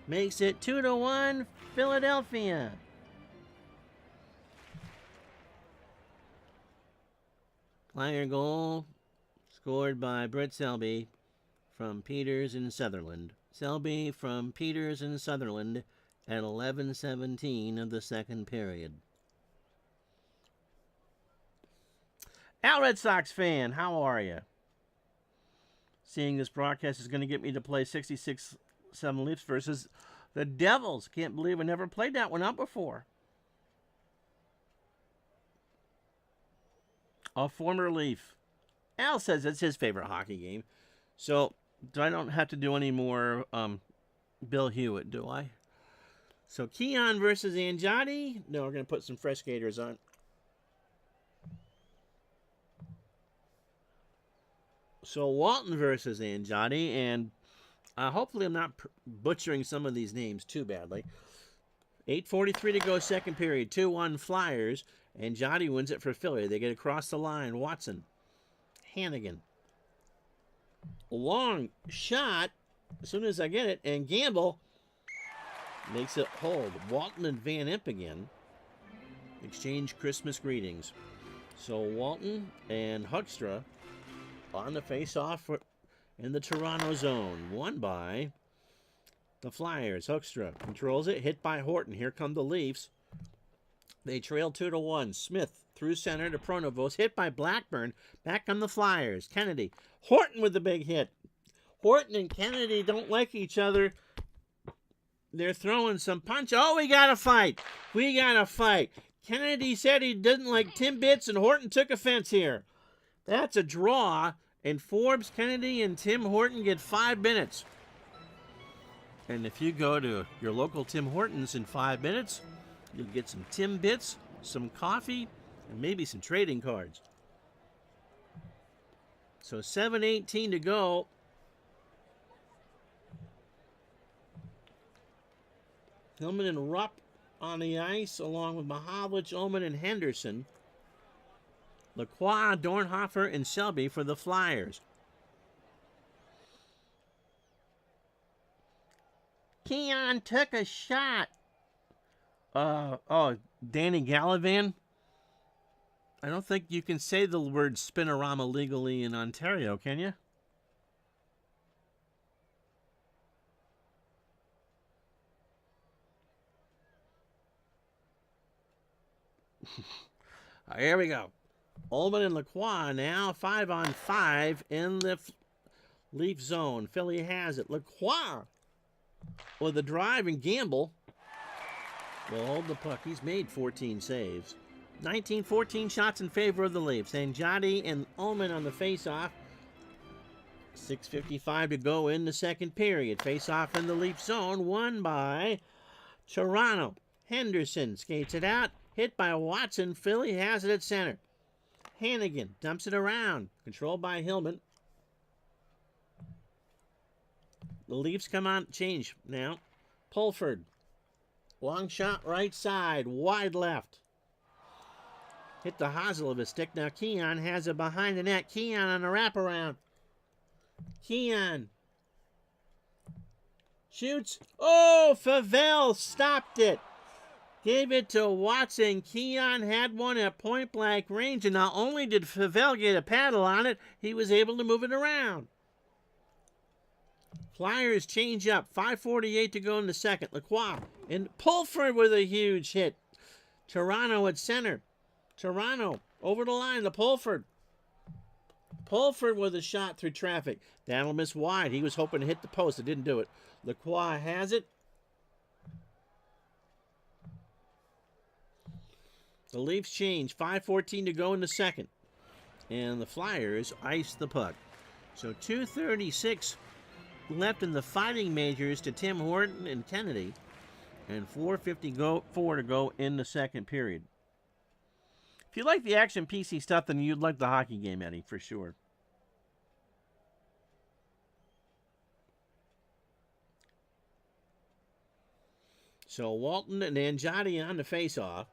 makes it 2-1 Philadelphia. Flyer goal scored by Brett Selby from Peters and Sutherland. Selby from Peters and Sutherland at 11:17 of the second period. Al Red Sox fan, how are you? Seeing this broadcast is going to get me to play 66-7 Leafs versus the Devils. Can't believe I never played that one out before. A former Leaf. Al says it's his favorite hockey game. So I don't have to do any more Bill Hewitt, do I? So Keon versus Anjotti. No, we're going to put some fresh skaters on. So Walton versus Anjotti, and hopefully I'm not butchering some of these names too badly. 8:43 to go, second period. 2-1 Flyers. Anjotti wins it for Philly. They get across the line. Watson. Hannigan. Long shot as soon as I get it, and Gamble makes it hold. Walton and Van Imp again exchange Christmas greetings. So Walton and Huckstra on the face-off in the Toronto zone. Won by the Flyers. Huckstra controls it. Hit by Horton. Here come the Leafs. They trail 2-1. Smith through center to Pronovost. Hit by Blackburn. Back on the Flyers. Kennedy. Horton with the big hit. Horton and Kennedy don't like each other. They're throwing some punch. Oh, we got to fight. We got to fight. Kennedy said he didn't like Timbits, and Horton took offense here. That's a draw, and Forbes, Kennedy, and Tim Horton get 5 minutes. And if you go to your local Tim Hortons in 5 minutes, you'll get some Timbits, some coffee, and maybe some trading cards. So 7:18 to go. Hillman and Rupp on the ice, along with Mahovlich, Ullman, and Henderson. Lacroix, Dornhofer, and Selby for the Flyers. Keon took a shot. Danny Gallivan. I don't think you can say the word spinorama legally in Ontario, can you? Here we go. Ullman and Lacroix now 5-on-5 in the Leaf zone. Philly has it. Lacroix with the drive, and Gamble will hold the puck. He's made 14 saves. 19-14 shots in favor of the Leafs. Anjotti and Ullman on the face-off. 6:55 to go in the second period. Face-off in the Leaf zone, won by Toronto. Henderson skates it out. Hit by Watson. Philly has it at center. Hannigan dumps it around. Controlled by Hillman. The Leafs come on. Change now. Pulford. Long shot right side. Wide left. Hit the hosel of his stick. Now Keon has it behind the net. Keon on a wraparound. Keon shoots. Oh, Favell stopped it. Gave it to Watson. Keon had one at point-blank range, and not only did Favell get a paddle on it, he was able to move it around. Flyers change up. 5:48 to go in the second. Lacroix and Pulford with a huge hit. Toronto at center. Toronto over the line to Pulford. Pulford with a shot through traffic. That'll miss wide. He was hoping to hit the post. It didn't do it. Lacroix has it. The Leafs change. 5:14 to go in the second. And the Flyers ice the puck. So 2:36 left in the fighting majors to Tim Horton and Kennedy. And 4:54 to go in the second period. If you like the action PC stuff, then you'd like the hockey game, Eddie, for sure. So Walton and Anjotti on the face-off.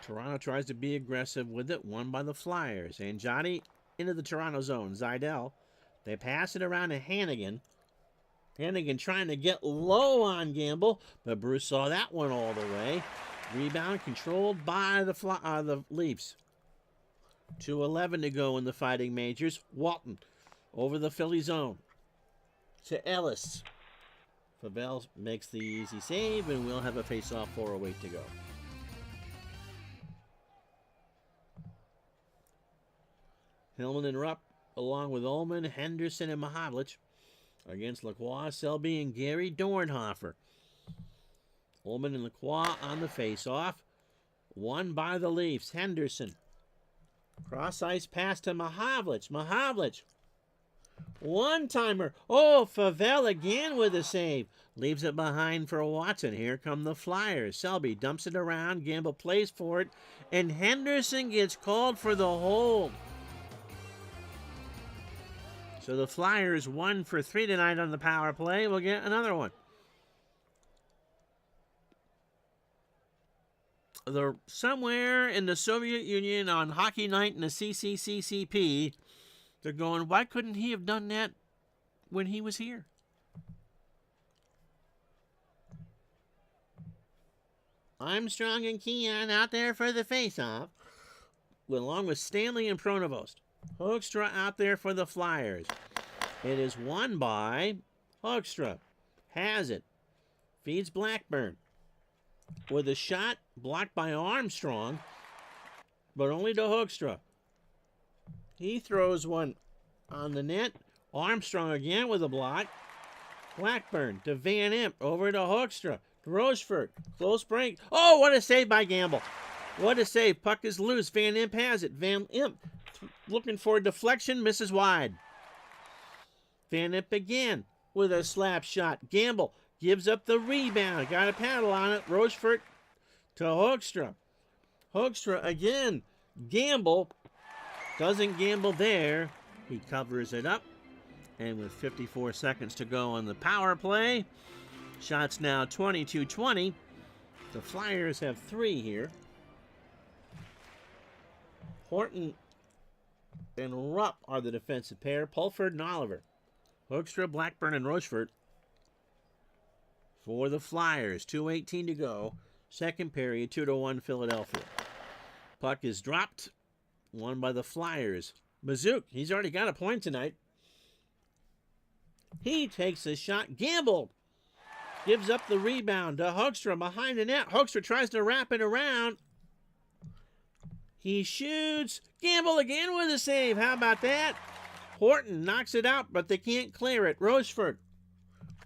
Toronto tries to be aggressive with it. Won by the Flyers. Anjotti into the Toronto zone. Zidell. They pass it around to Hannigan. Hannigan trying to get low on Gamble, but Bruce saw that one all the way. Rebound controlled by the Leafs. 2:11 to go in the Fighting Majors. Walton over the Philly zone to Ellis. Favel makes the easy save, and we'll have a face-off, 4:08 to go. Hillman and Rupp, along with Ullman, Henderson, and Mahavlich, against Lacroix, Selby, and Gary Dornhofer. Ullman and Lacroix on the face-off. Won by the Leafs. Henderson. Cross-ice pass to Mahavlich. Mahavlich. One-timer. Oh, Favel again with a save. Leaves it behind for Watson. Here come the Flyers. Selby dumps it around. Gamble plays for it. And Henderson gets called for the hold. So the Flyers 1 for 3 tonight on the power play. We'll get another one. They're somewhere in the Soviet Union on Hockey Night in the CCCCP. They're going, why couldn't he have done that when he was here? Armstrong and Keon out there for the face-off, along with Stanley and Pronovost. Hoekstra out there for the Flyers. It is won by Hoekstra. Has it. Feeds Blackburn. With a shot blocked by Armstrong, but only to Hoekstra. He throws one on the net. Armstrong again with a block. Blackburn to Van Imp. Over to Hoekstra. To Rochefort. Close break. Oh, what a save by Gamble. What a save. Puck is loose. Van Imp has it. Van Imp looking for a deflection. Misses wide. Van Imp again with a slap shot. Gamble gives up the rebound. Got a paddle on it. Rochefort to Hoekstra. Hoekstra again. Gamble. Doesn't gamble there. He covers it up. And with 54 seconds to go on the power play, shots now 22-20. The Flyers have 3 here. Horton and Rupp are the defensive pair. Pulford and Oliver. Hoekstra, Blackburn, and Rochefort for the Flyers. 2:18 to go. Second period, 2-1 Philadelphia. Puck is dropped. Won by the Flyers. Mazook, he's already got a point tonight. He takes a shot. Gamble gives up the rebound to Hoekstra behind the net. Hoekstra tries to wrap it around. He shoots. Gamble again with a save. How about that? Horton knocks it out, but they can't clear it. Rochefort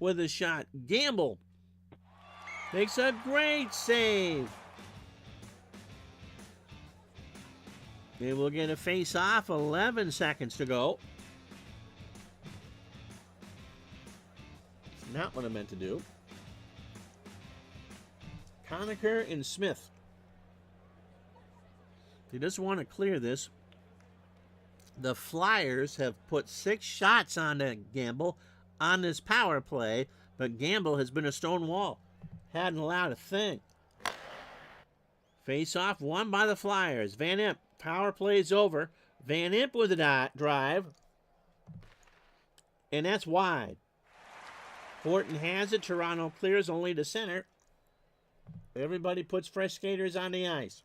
with a shot. Gamble makes a great save. They will get a face-off. 11 seconds to go. Not what I meant to do. Conacher and Smith. He doesn't want to clear this. The Flyers have put 6 shots on Gamble on this power play, but Gamble has been a stone wall. Hadn't allowed a thing. Face-off won by the Flyers. Van Imp. Power play's over. Van Imp with a drive. And that's wide. Horton has it. Toronto clears only to center. Everybody puts fresh skaters on the ice.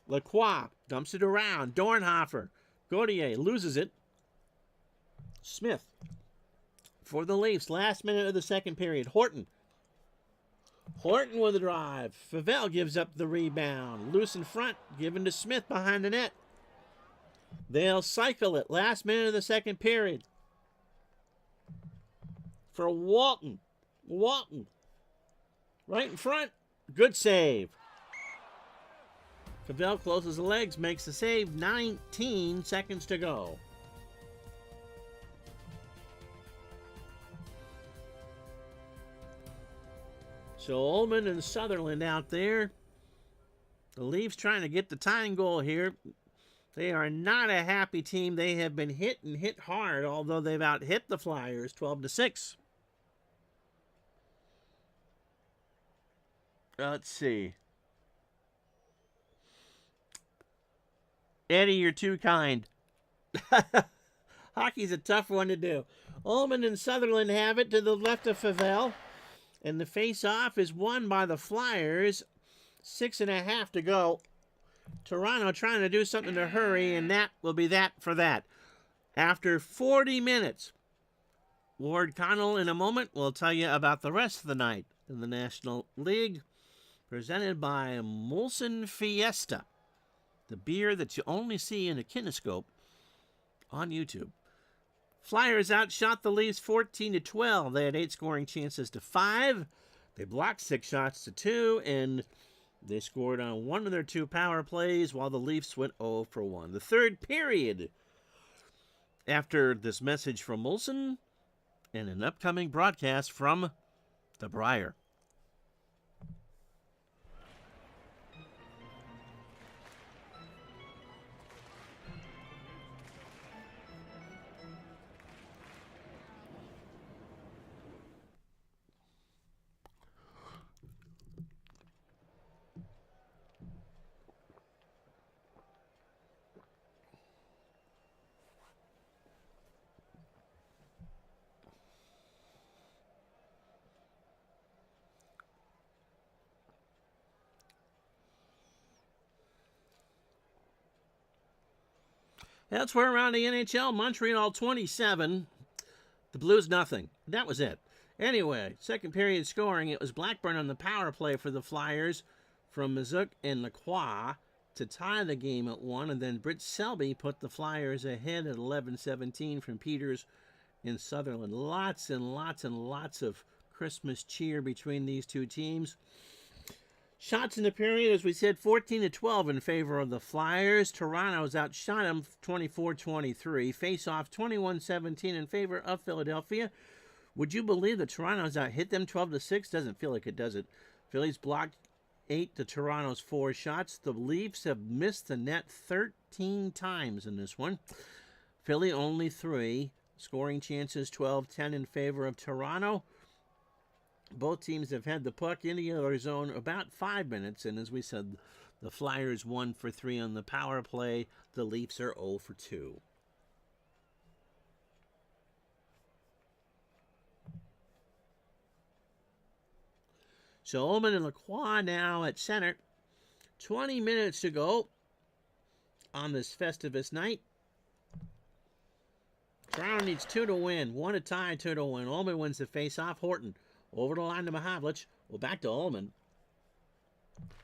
Lacroix dumps it around. Dornhofer. Gauthier loses it. Smith for the Leafs. Last minute of the second period. Horton with a drive. Favel gives up the rebound. Loose in front. Given to Smith behind the net. They'll cycle it. Last minute of the second period. For Walton. Walton. Right in front. Good save. Favel closes the legs. Makes the save. 19 seconds to go. So Ullman and Sutherland out there. The Leafs trying to get the tying goal here. They are not a happy team. They have been hit and hit hard, although they've out-hit the Flyers 12-6. Let's see. Eddie, you're too kind. Hockey's a tough one to do. Ullman and Sutherland have it to the left of Favel. And the face-off is won by the Flyers. 6.5 to go. Toronto trying to do something to hurry, and that will be that for that. After 40 minutes, Ward Connell in a moment will tell you about the rest of the night in the National League, presented by Molson Fiesta, the beer that you only see in a kinescope on YouTube. Flyers outshot the Leafs 14-12. They had 8 scoring chances to 5. They blocked 6 shots to 2, and they scored on 1 of their 2 power plays, while the Leafs went 0 for 1. The third period, after this message from Molson and an upcoming broadcast from the Briar. Elsewhere around the NHL, Montreal 27, the Blues nothing. That was it. Anyway, second period scoring, it was Blackburn on the power play for the Flyers from Mazuk and Lacroix to tie the game at 1, and then Britt Selby put the Flyers ahead at 11-17 from Peters in Sutherland. Lots and lots and lots of Christmas cheer between these two teams. Shots in the period, as we said, 14-12 in favor of the Flyers. Toronto's outshot them 24-23. Face-off 21-17 in favor of Philadelphia. Would you believe that Toronto's out hit them 12-6? Doesn't feel like it, does it? Phillies blocked 8 to Toronto's 4 shots. The Leafs have missed the net 13 times in this one. Philly only 3. Scoring chances 12-10 in favor of Toronto. Both teams have had the puck in the other zone about 5 minutes, and as we said, the Flyers 1 for 3 on the power play. The Leafs are 0 for 2. So Ullman and Lacroix now at center. 20 minutes to go on this Festivus night. Toronto needs 2 to win. 1 to tie, 2 to win. Ullman wins the face-off. Horton over the line to Mahavlich. Well, back to Ullman.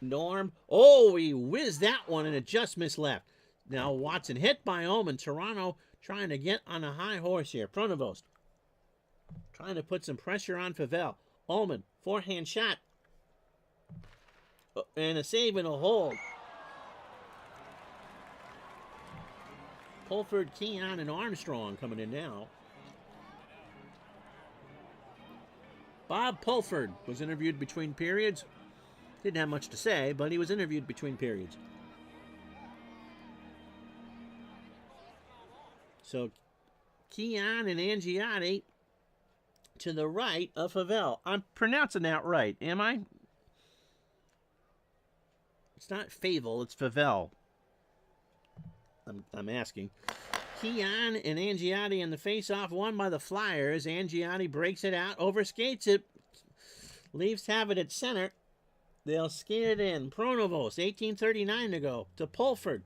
Norm. Oh, he whizzed that one and it just missed left. Now Watson hit by Ullman. Toronto trying to get on a high horse here. Pronovost trying to put some pressure on Favel. Ullman, forehand shot. And a save and a hold. Pulford, Keon, and Armstrong coming in now. Bob Pulford was interviewed between periods. Didn't have much to say, but he was interviewed between periods. So, Keon and Angiotti to the right of Favel. I'm pronouncing that right, am I? It's not Favel, it's Favel. I'm asking. Keon and Angiotti in the face-off, won by the Flyers. Angiotti breaks it out, overskates it. Leafs have it at center. They'll skate it in. Pronovost, 18:39 to go to Pulford.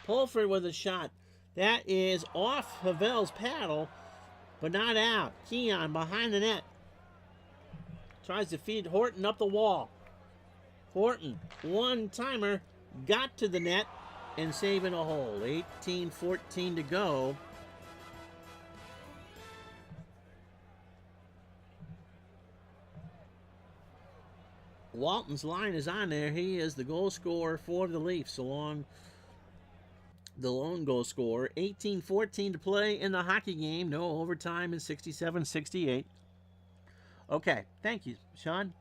Pulford with a shot. That is off Havel's paddle, but not out. Keon behind the net. Tries to feed Horton up the wall. Horton, one-timer, got to the net and saving a hole. 18:14 to go. Walton's line is on there. He is the goal scorer for the Leafs, along the lone goal scorer. 18:14 to play in the hockey game. No overtime in 67-68. Okay, thank you, Sean.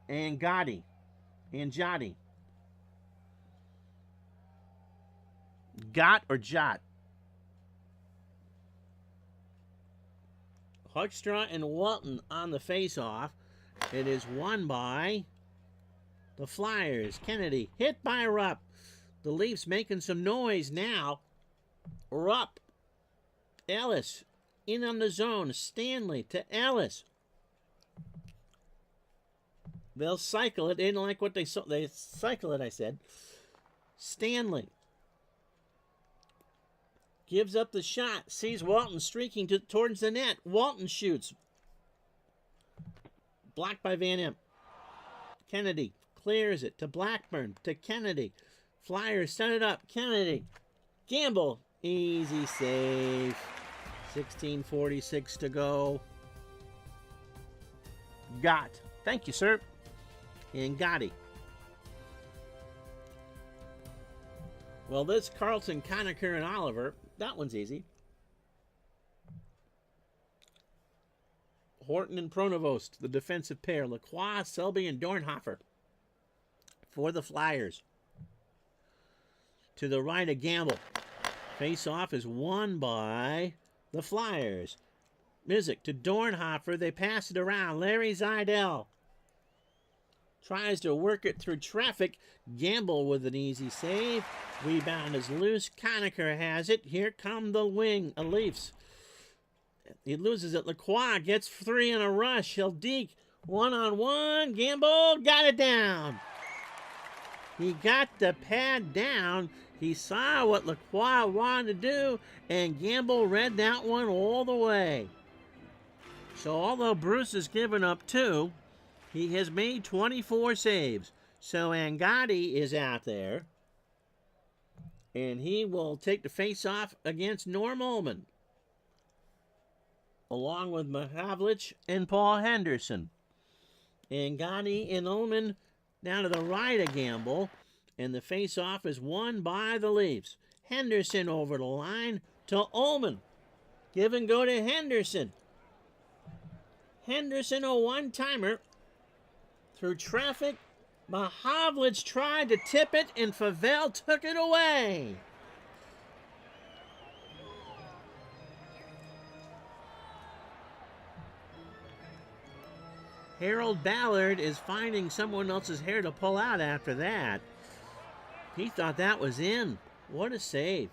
And Gotti. And Jotty. Got or Jot? Hoekstra and Walton on the face-off. It is won by the Flyers. Kennedy hit by Rupp. The Leafs making some noise now. Rupp. Ellis in on the zone. Stanley to Ellis. They'll cycle it. They didn't like what they saw. They cycle it, I said. Stanley gives up the shot. Sees Walton streaking towards the net. Walton shoots. Blocked by Van Imp. Kennedy clears it to Blackburn. To Kennedy. Flyers set it up. Kennedy. Gamble. Easy save. 16:46 to go. Got. Thank you, sir. And Gotti. Well, this Carlton, Conacher, and Oliver, that one's easy. Horton and Pronovost, the defensive pair. Lacroix, Selby, and Dornhofer for the Flyers. To the right of Gamble. Face-off is won by the Flyers. Mizik to Dornhofer. They pass it around. Larry Zidell tries to work it through traffic. Gamble with an easy save. Rebound is loose. Conacher has it. Here come the wing. Leafs. He loses it. Lacroix gets 3 in a rush. He'll deke. 1-on-1. Gamble got it down. He got the pad down. He saw what Lacroix wanted to do, and Gamble read that one all the way. So although Bruce has given up 2, he has made 24 saves. So Angotti is out there, and he will take the face-off against Norm Ullman, along with Mahavlich and Paul Henderson. Angotti and Ullman down to the right of Gamble, and the face-off is won by the Leafs. Henderson over the line to Ullman. Give and go to Henderson. Henderson, a one-timer. Through traffic, Mahavlich tried to tip it, and Favell took it away. Harold Ballard is finding someone else's hair to pull out after that. He thought that was in. What a save.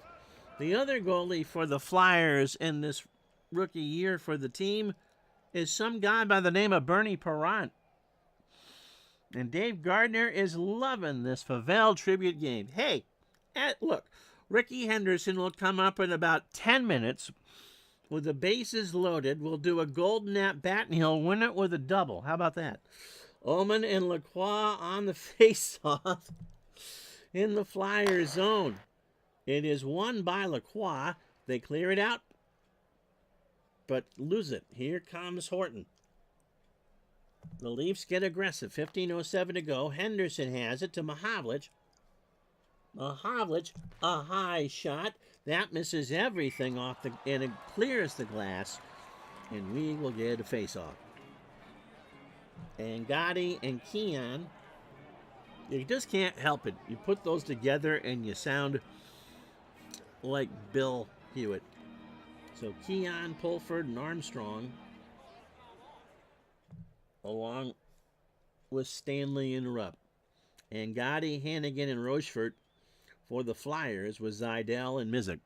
The other goalie for the Flyers in this rookie year for the team is some guy by the name of Bernie Parent. And Dave Gardner is loving this Favell tribute game. Hey, look, Ricky Henderson will come up in about 10 minutes with the bases loaded. We'll do a golden at bat, and he'll win it with a double. How about that? Ullman and Lacroix on the face-off in the Flyer zone. It is won by Lacroix. They clear it out, but lose it. Here comes Horton. The Leafs get aggressive. 15:07 to go. Henderson has it to Mahavlich. Mahavlich, a high shot. That misses everything off and it clears the glass. And we will get a face-off. And Gotti and Keon, you just can't help it. You put those together and you sound like Bill Hewitt. So Keon, Pulford, and Armstrong, along with Stanley and Rupp. And Gotti, Hannigan, and Rochefort for the Flyers with Zidell and Mizik.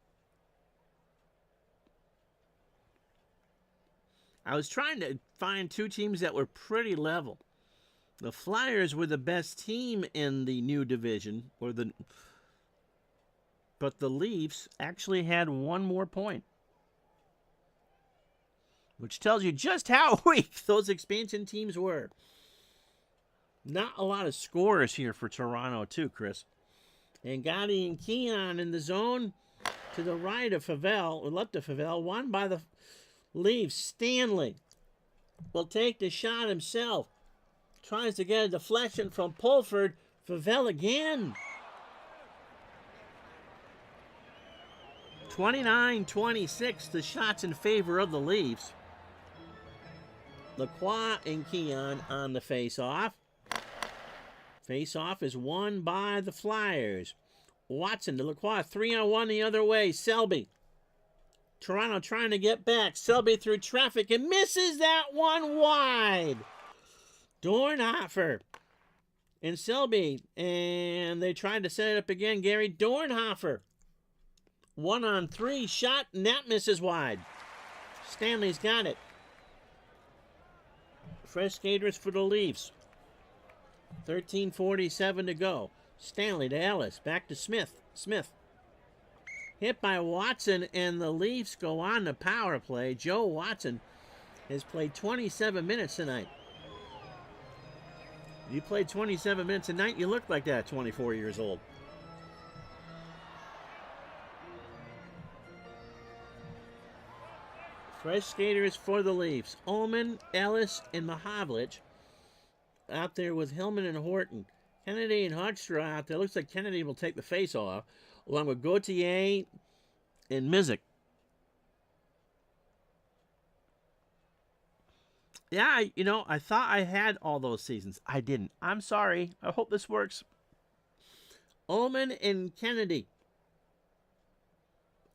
I was trying to find 2 teams that were pretty level. The Flyers were the best team in the new division, but the Leafs actually had 1 more point, which tells you just how weak those expansion teams were. Not a lot of scorers here for Toronto, too, Chris. And Gotti and Keon in the zone to the right of Favell, or left of Favell, won by the Leafs. Stanley will take the shot himself. Tries to get a deflection from Pulford. Favell again. 29-26, the shots in favor of the Leafs. Lacroix and Keon on the face-off. Face-off is won by the Flyers. Watson to Lacroix, 3-on-1 the other way. Selby. Toronto trying to get back. Selby through traffic and misses that one wide. Dornhofer and Selby. And they tried to set it up again. Gary Dornhofer. 1-on-3 shot, and that misses wide. Stanley's got it. Fresh skaters for the Leafs. 13:47 to go. Stanley to Ellis. Back to Smith. Smith. Hit by Watson, and the Leafs go on the power play. Joe Watson has played 27 minutes tonight. If you played 27 minutes a night, you look like that 24 years old. Fresh skaters for the Leafs. Ullman, Ellis, and Mahavlich out there with Hillman and Horton. Kennedy and Hoekstra out there. Looks like Kennedy will take the face-off, along with Gauthier and Mizik. Yeah, I thought I had all those seasons. I didn't. I'm sorry. I hope this works. Ullman and Kennedy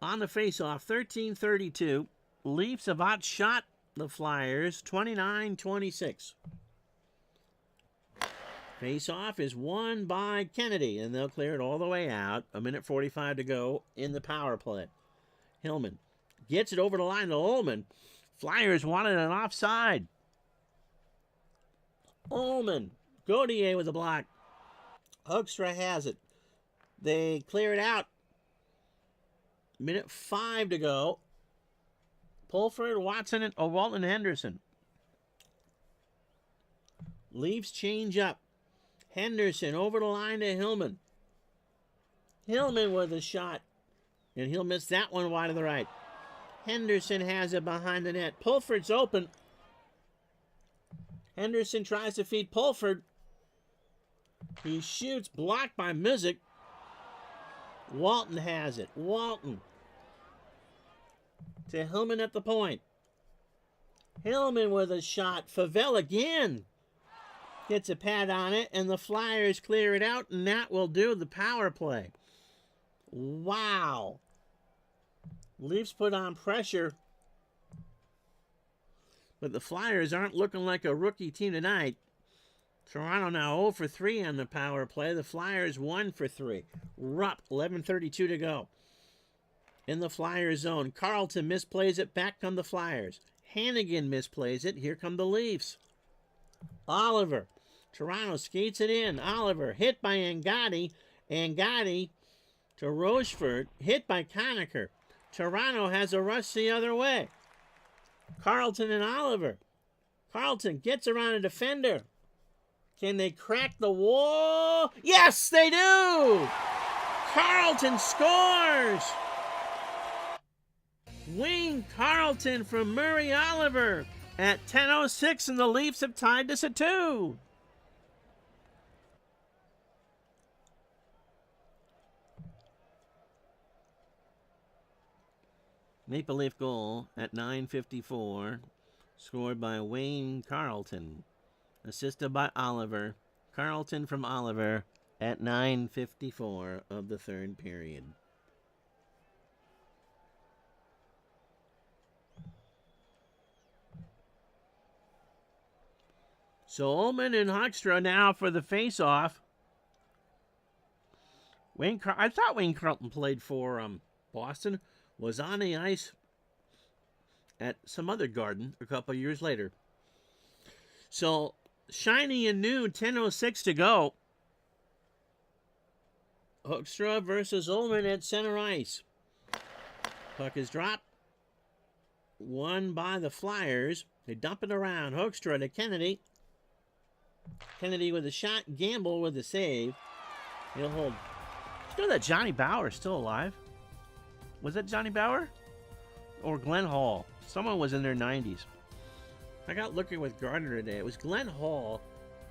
on the face-off, 13:32. Leafs have outshot the Flyers, 29-26. Face-off is won by Kennedy, and they'll clear it all the way out. 1:45 to go in the power play. Hillman gets it over the line to Ullman. Flyers wanted an offside. Ullman, Gauthier with a block. Hoekstra has it. They clear it out. 1:05 to go. Pulford, Watson, and Walton, Henderson. Leafs change up. Henderson over the line to Hillman. Hillman with a shot, and he'll miss that one wide to the right. Henderson has it behind the net. Pulford's open. Henderson tries to feed Pulford. He shoots, blocked by Mizik. Walton has it. Walton to Hillman at the point. Hillman with a shot. Favell again gets a pad on it, and the Flyers clear it out, and that will do the power play. Wow. Leafs put on pressure, but the Flyers aren't looking like a rookie team tonight. Toronto now 0 for 3 on the power play. The Flyers 1 for 3. Rupp, 11:32 to go. In the Flyers zone. Carlton misplays it. Back come the Flyers. Hannigan misplays it. Here come the Leafs. Oliver. Toronto skates it in. Oliver hit by Angotti. Angotti to Rochefort. Hit by Conacher. Toronto has a rush the other way. Carlton and Oliver. Carlton gets around a defender. Can they crack the wall? Yes, they do! Carlton scores! Wayne Carlton from Murray Oliver at 10:06, and the Leafs have tied this at 2. Maple Leaf goal at 9:54, scored by Wayne Carlton, assisted by Oliver. Carlton from Oliver at 9:54 of the third period. So Ullman and Hoekstra now for the face-off. I thought Wayne Carlton played for Boston. Was on the ice at some other garden a couple years later. So shiny and new, 10:06 to go. Hoekstra versus Ullman at center ice. Puck is dropped. Won by the Flyers. They dump it around. Hoekstra to Kennedy. Kennedy with a shot. Gamble with a save. He'll hold. Did you know that Johnny Bauer is still alive? Was that Johnny Bauer? Or Glenn Hall? Someone was in their 90s. I got looking with Gardner today. It was Glenn Hall,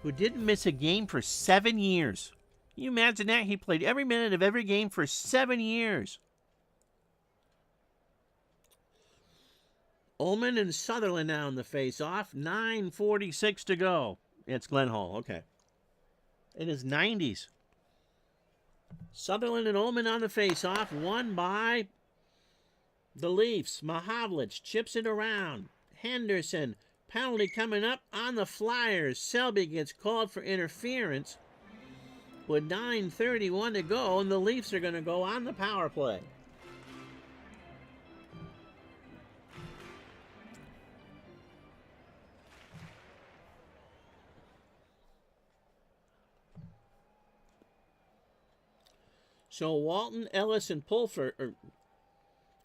who didn't miss a game for 7 years. Can you imagine that? He played every minute of every game for 7 years. Ullman and Sutherland now in the face-off. 9:46 to go. It's Glenn Hall. Okay. It is 90s. Sutherland and Ullman on the face-off. Won by the Leafs. Mahavlich chips it around. Henderson. Penalty coming up on the Flyers. Selby gets called for interference with 9:31 to go, and the Leafs are going to go on the power play. So Walton, Ellis, and Pulford,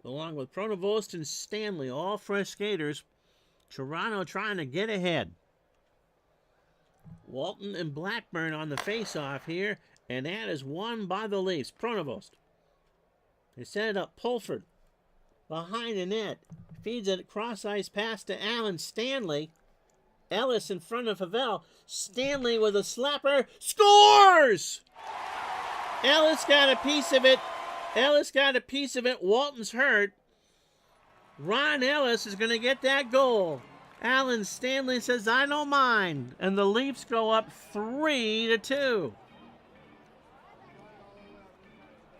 along with Pronovost and Stanley, all fresh skaters. Toronto trying to get ahead. Walton and Blackburn on the face-off here, and that is won by the Leafs. Pronovost. They set it up. Pulford behind the net. Feeds it cross-ice pass to Allen Stanley. Ellis in front of Havel. Stanley with a slapper. Scores! Ellis got a piece of it. Walton's hurt. Ron Ellis is going to get that goal. Allen Stanley says, I don't mind. And the Leafs go up 3-2.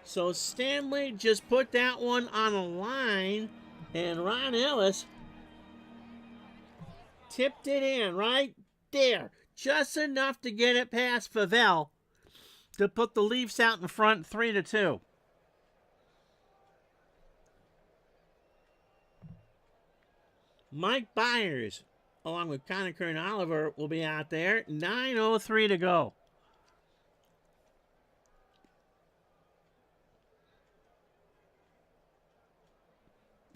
So Stanley just put that one on a line. And Ron Ellis tipped it in right there. Just enough to get it past Favel to put the Leafs out in front 3-2. Mike Byers, along with Conacher and Oliver, will be out there. 9:03 to go.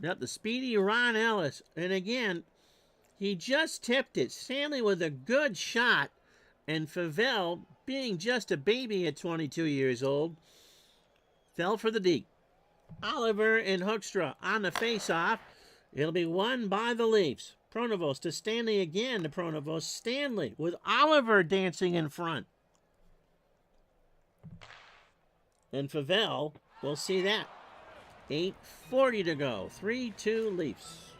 Yep, the speedy Ron Ellis. And again, he just tipped it. Stanley with a good shot. And Favel, being just a baby at 22 years old, fell for the deep. Oliver and Hoekstra on the face-off. It'll be won by the Leafs. Pronovost to Stanley again to Pronovost. Stanley with Oliver dancing in front. And Favel, we'll see that. 8:40 to go. 3-2 Leafs.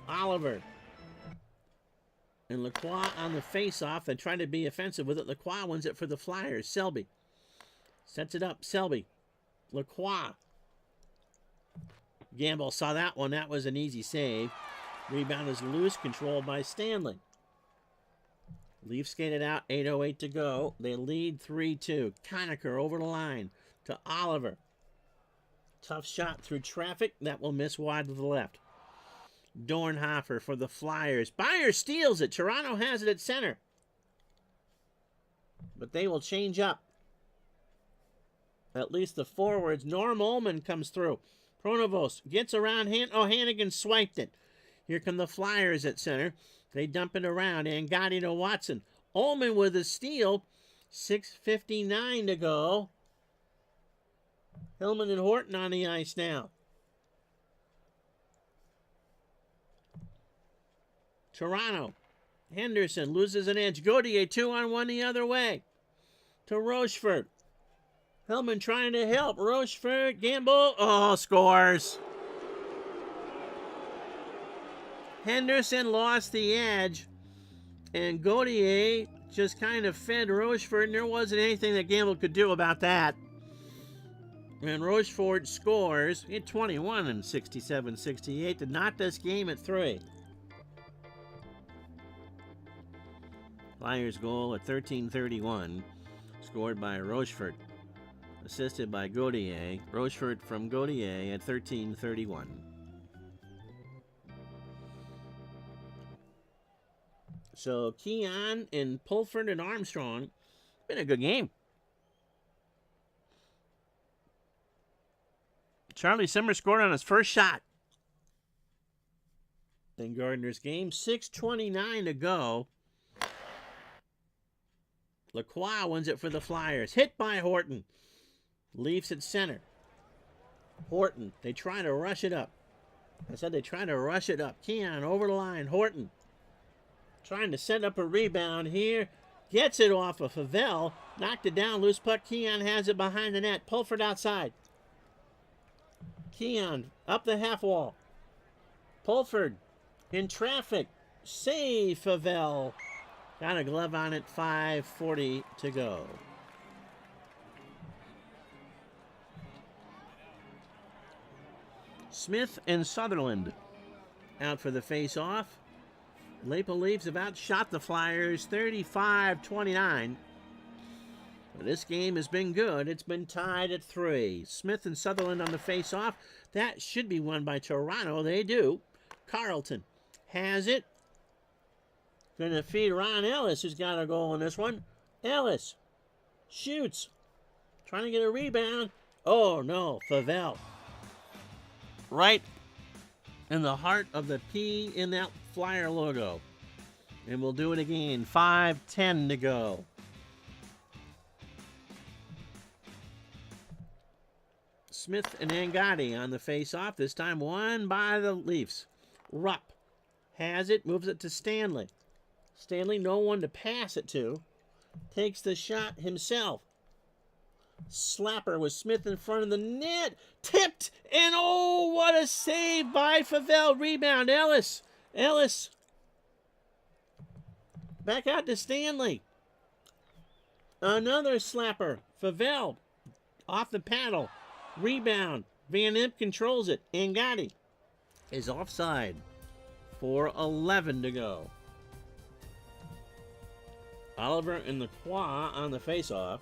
Oliver and Lacroix on the face-off. They try to be offensive with it. Lacroix wins it for the Flyers. Selby sets it up. Selby. Lacroix. Gamble saw that one. That was an easy save. Rebound is loose, controlled by Stanley. Leafs skated out, 8:08 to go. They lead 3-2. Conacher over the line to Oliver. Tough shot through traffic. That will miss wide to the left. Dornhofer for the Flyers. Byers steals it. Toronto has it at center. But they will change up. At least the forwards. Norm Ullman comes through. Pronovost gets around. Hannigan swiped it. Here come the Flyers at center. They dump it around. Angotti to Watson. Ullman with a steal. 6:59 to go. Hillman and Horton on the ice now. Toronto. Henderson loses an edge. Gauthier 2-on-1 the other way. To Rochefort. Hillman trying to help. Rochefort. Gamble. Oh, scores. Henderson lost the edge. And Gauthier just kind of fed Rochefort. And there wasn't anything that Gamble could do about that. And Rochefort scores. He had 21 in 67-68 to knot this game at 3. Flyers goal at 13:31. Scored by Rochefort. Assisted by Gauthier. Rochefort from Gauthier at 13:31. So Keon and Pulford and Armstrong. Been a good game. Charlie Simmer scored on his first shot in Gardner's game. 6:29 to go. Lacroix wins it for the Flyers. Hit by Horton. Leafs at center. Horton. They try to rush it up. I said they try to rush it up. Keon over the line. Horton. Trying to set up a rebound here. Gets it off of Favel. Knocked it down. Loose puck. Keon has it behind the net. Pulford outside. Keon up the half wall. Pulford in traffic. Save Favel. Got a glove on it. 5:40 to go. Smith and Sutherland out for the face-off. Maple Leafs have outshot the Flyers 35-29. This game has been good. It's been tied at 3. Smith and Sutherland on the face-off. That should be won by Toronto. They do. Carlton has it. Going to feed Ron Ellis, who's got a goal in this one. Ellis shoots. trying to get a rebound. Oh, no, Favell. Right in the heart of the P in that Flyer logo. And we'll do it again. 5:10 to go. Smith and Angotti on the face-off. This time won by the Leafs. Rupp has it, moves it to Stanley. Stanley, no one to pass it to. Takes the shot himself. Slapper with Smith in front of the net. Tipped, and oh, what a save by Favell. Rebound, Ellis. Ellis. Back out to Stanley. Another slapper. Favell off the paddle. Rebound. Van Imp controls it. Angotti is offside. 4:11 to go. Oliver and Lacroix on the faceoff.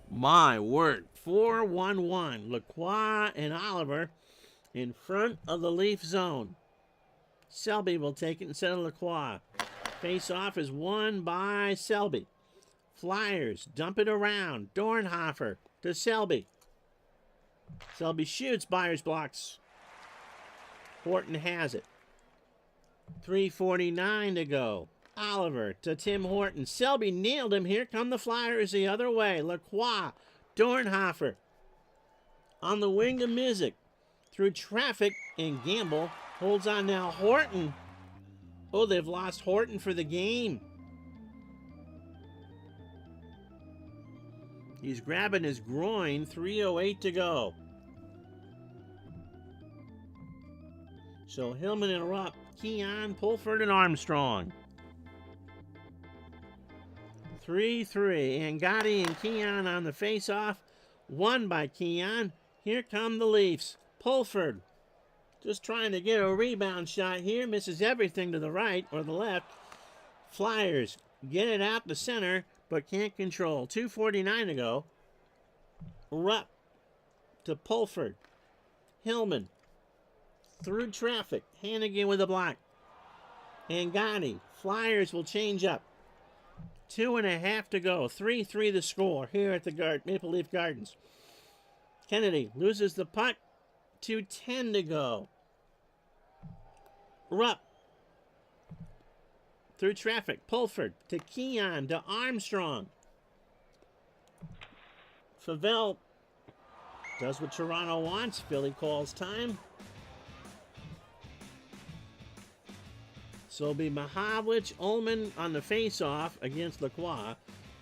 My word. 4-1-1. Lacroix and Oliver in front of the Leaf zone. Selby will take it instead of Lacroix. Face-off is won by Selby. Flyers dump it around. Dornhofer to Selby. Selby shoots. Byers blocks. Horton has it. 3:49 to go. Oliver to Tim Horton. Selby nailed him. Here come the Flyers the other way. Lacroix. Dornhofer. On the wing to Mizik. Through traffic, and Gamble holds on now. Horton. Oh, they've lost Horton for the game. He's grabbing his groin. 3:08 to go. So Hillman and Rupp, Keon, Pulford, and Armstrong. 3-3. Angotti and Keon on the face-off. Won by Keon. Here come the Leafs. Pulford just trying to get a rebound shot here. Misses everything to the right or the left. Flyers get it out the center, but can't control. 2:49 to go. Rupp to Pulford. Hillman through traffic. Hannigan with a block. Angotti. Flyers will change up. 2:30 to go. 3-3 the score here at the Maple Leaf Gardens. Kennedy loses the puck. 2:10 to go. Rupp through traffic. Pulford to Keon to Armstrong. Favell does what Toronto wants. Philly calls time. So it'll be Mahavlich, Ullman on the face-off against Lacroix,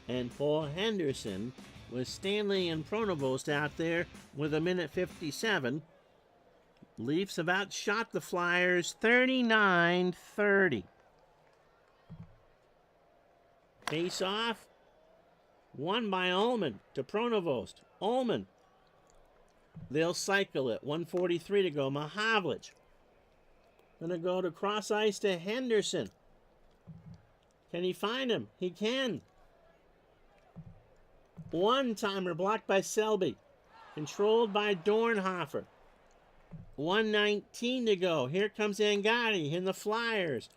and Paul Henderson with Stanley and Pronovost out there with 1:57. Leafs have outshot the Flyers 39-30. Face-off, won by Ullman to Pronovost. Ullman. They'll cycle it. 1:43 to go. Mahavlich. Gonna go to cross ice to Henderson. Can he find him? He can. One-timer blocked by Selby. Controlled by Dornhofer. 1:19 to go. Here comes Angotti and the Flyers.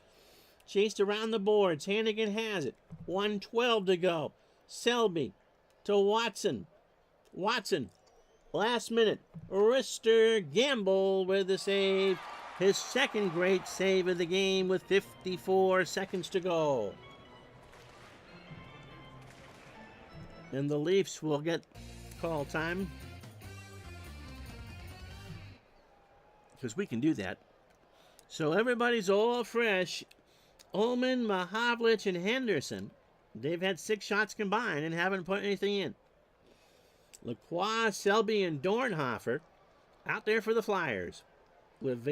Chased around the boards. Hannigan has it. 1:12 to go. Selby to Watson. Watson. Last minute. Rister Gamble with the save. His second great save of the game with 54 seconds to go. And the Leafs will get call time. Because we can do that. So everybody's all fresh. Ullman, Mahavlich, and Henderson. They've had 6 shots combined and haven't put anything in. Lacroix, Selby, and Dornhofer out there for the Flyers with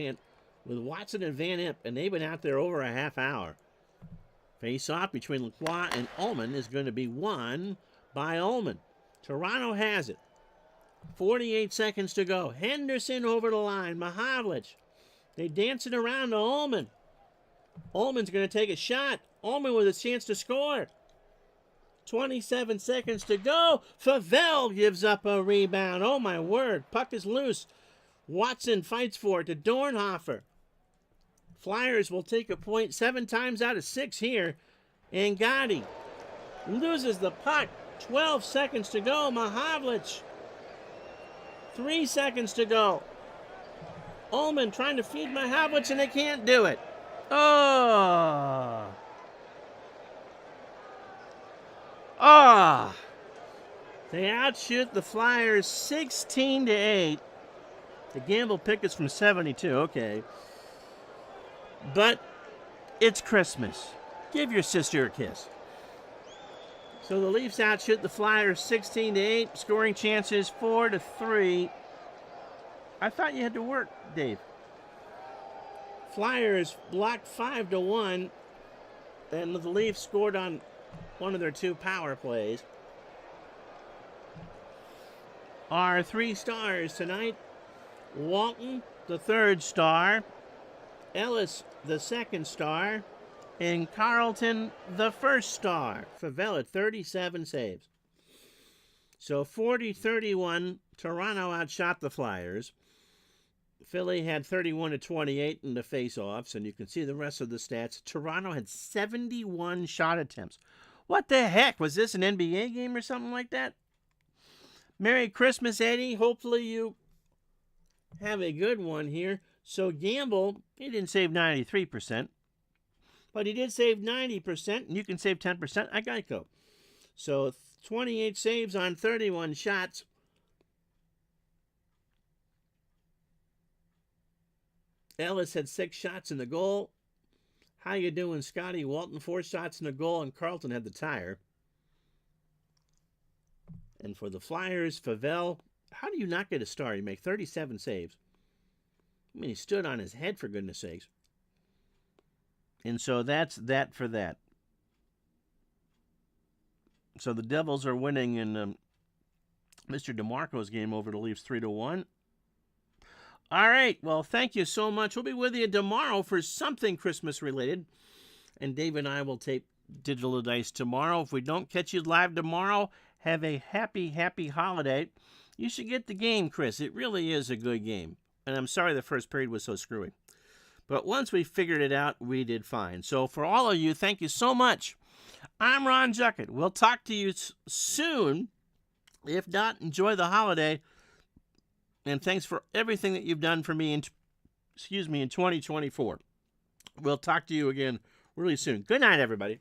Watson and Van Imp, and they've been out there over a half hour. Face-off between Lacroix and Ullman is going to be won by Ullman. Toronto has it. 48 seconds to go. Henderson over the line. Mahavlich. They dance it around to Ullman. Ullman's going to take a shot. Ullman with a chance to score. 27 seconds to go. Favell gives up a rebound. Oh, my word. Puck is loose. Watson fights for it to Dornhofer. Flyers will take a point 7 times out of 6 here. Angotti loses the puck. 12 seconds to go. Mahavlich. 3 seconds to go. Ullman trying to feed Mahavlich, and they can't do it. Oh. Ah. They outshoot the Flyers 16-8. The gamble pick is from 72. Okay. But it's Christmas. Give your sister a kiss. So the Leafs outshoot the Flyers 16-8. Scoring chances 4-3. I thought you had to work, Dave. Flyers blocked 5-1. And the Leafs scored on one of their 2 power plays. Our 3 stars tonight: Walton, the 3rd star; Ellis, the 2nd star; and Carlton, the 1st star. Favela, 37 saves. So 40-31, Toronto outshot the Flyers. Philly had 31-28 in the faceoffs, and you can see the rest of the stats. Toronto had 71 shot attempts. What the heck? Was this an NBA game or something like that? Merry Christmas, Eddie. Hopefully you have a good one here. So Gamble, he didn't save 93%, but he did save 90%, and you can save 10% at Geico. So 28 saves on 31 shots. Ellis had 6 shots in the goal. How you doing, Scotty? Walton, 4 shots in the goal, and Carlton had the tire. And for the Flyers, Favela, how do you not get a star? You make 37 saves. I mean, he stood on his head, for goodness sakes. And so that's that for that. So the Devils are winning in Mr. DeMarco's game over the Leafs 3-1. All right, well, thank you so much. We'll be with you tomorrow for something Christmas-related. And Dave and I will tape Digital Dice tomorrow. If we don't catch you live tomorrow, have a happy, happy holiday. You should get the game, Chris. It really is a good game. And I'm sorry the first period was so screwy. But once we figured it out, we did fine. So for all of you, thank you so much. I'm Ron Juckett. We'll talk to you soon. If not, enjoy the holiday. And thanks for everything that you've done for me in 2024. We'll talk to you again really soon. Good night, everybody.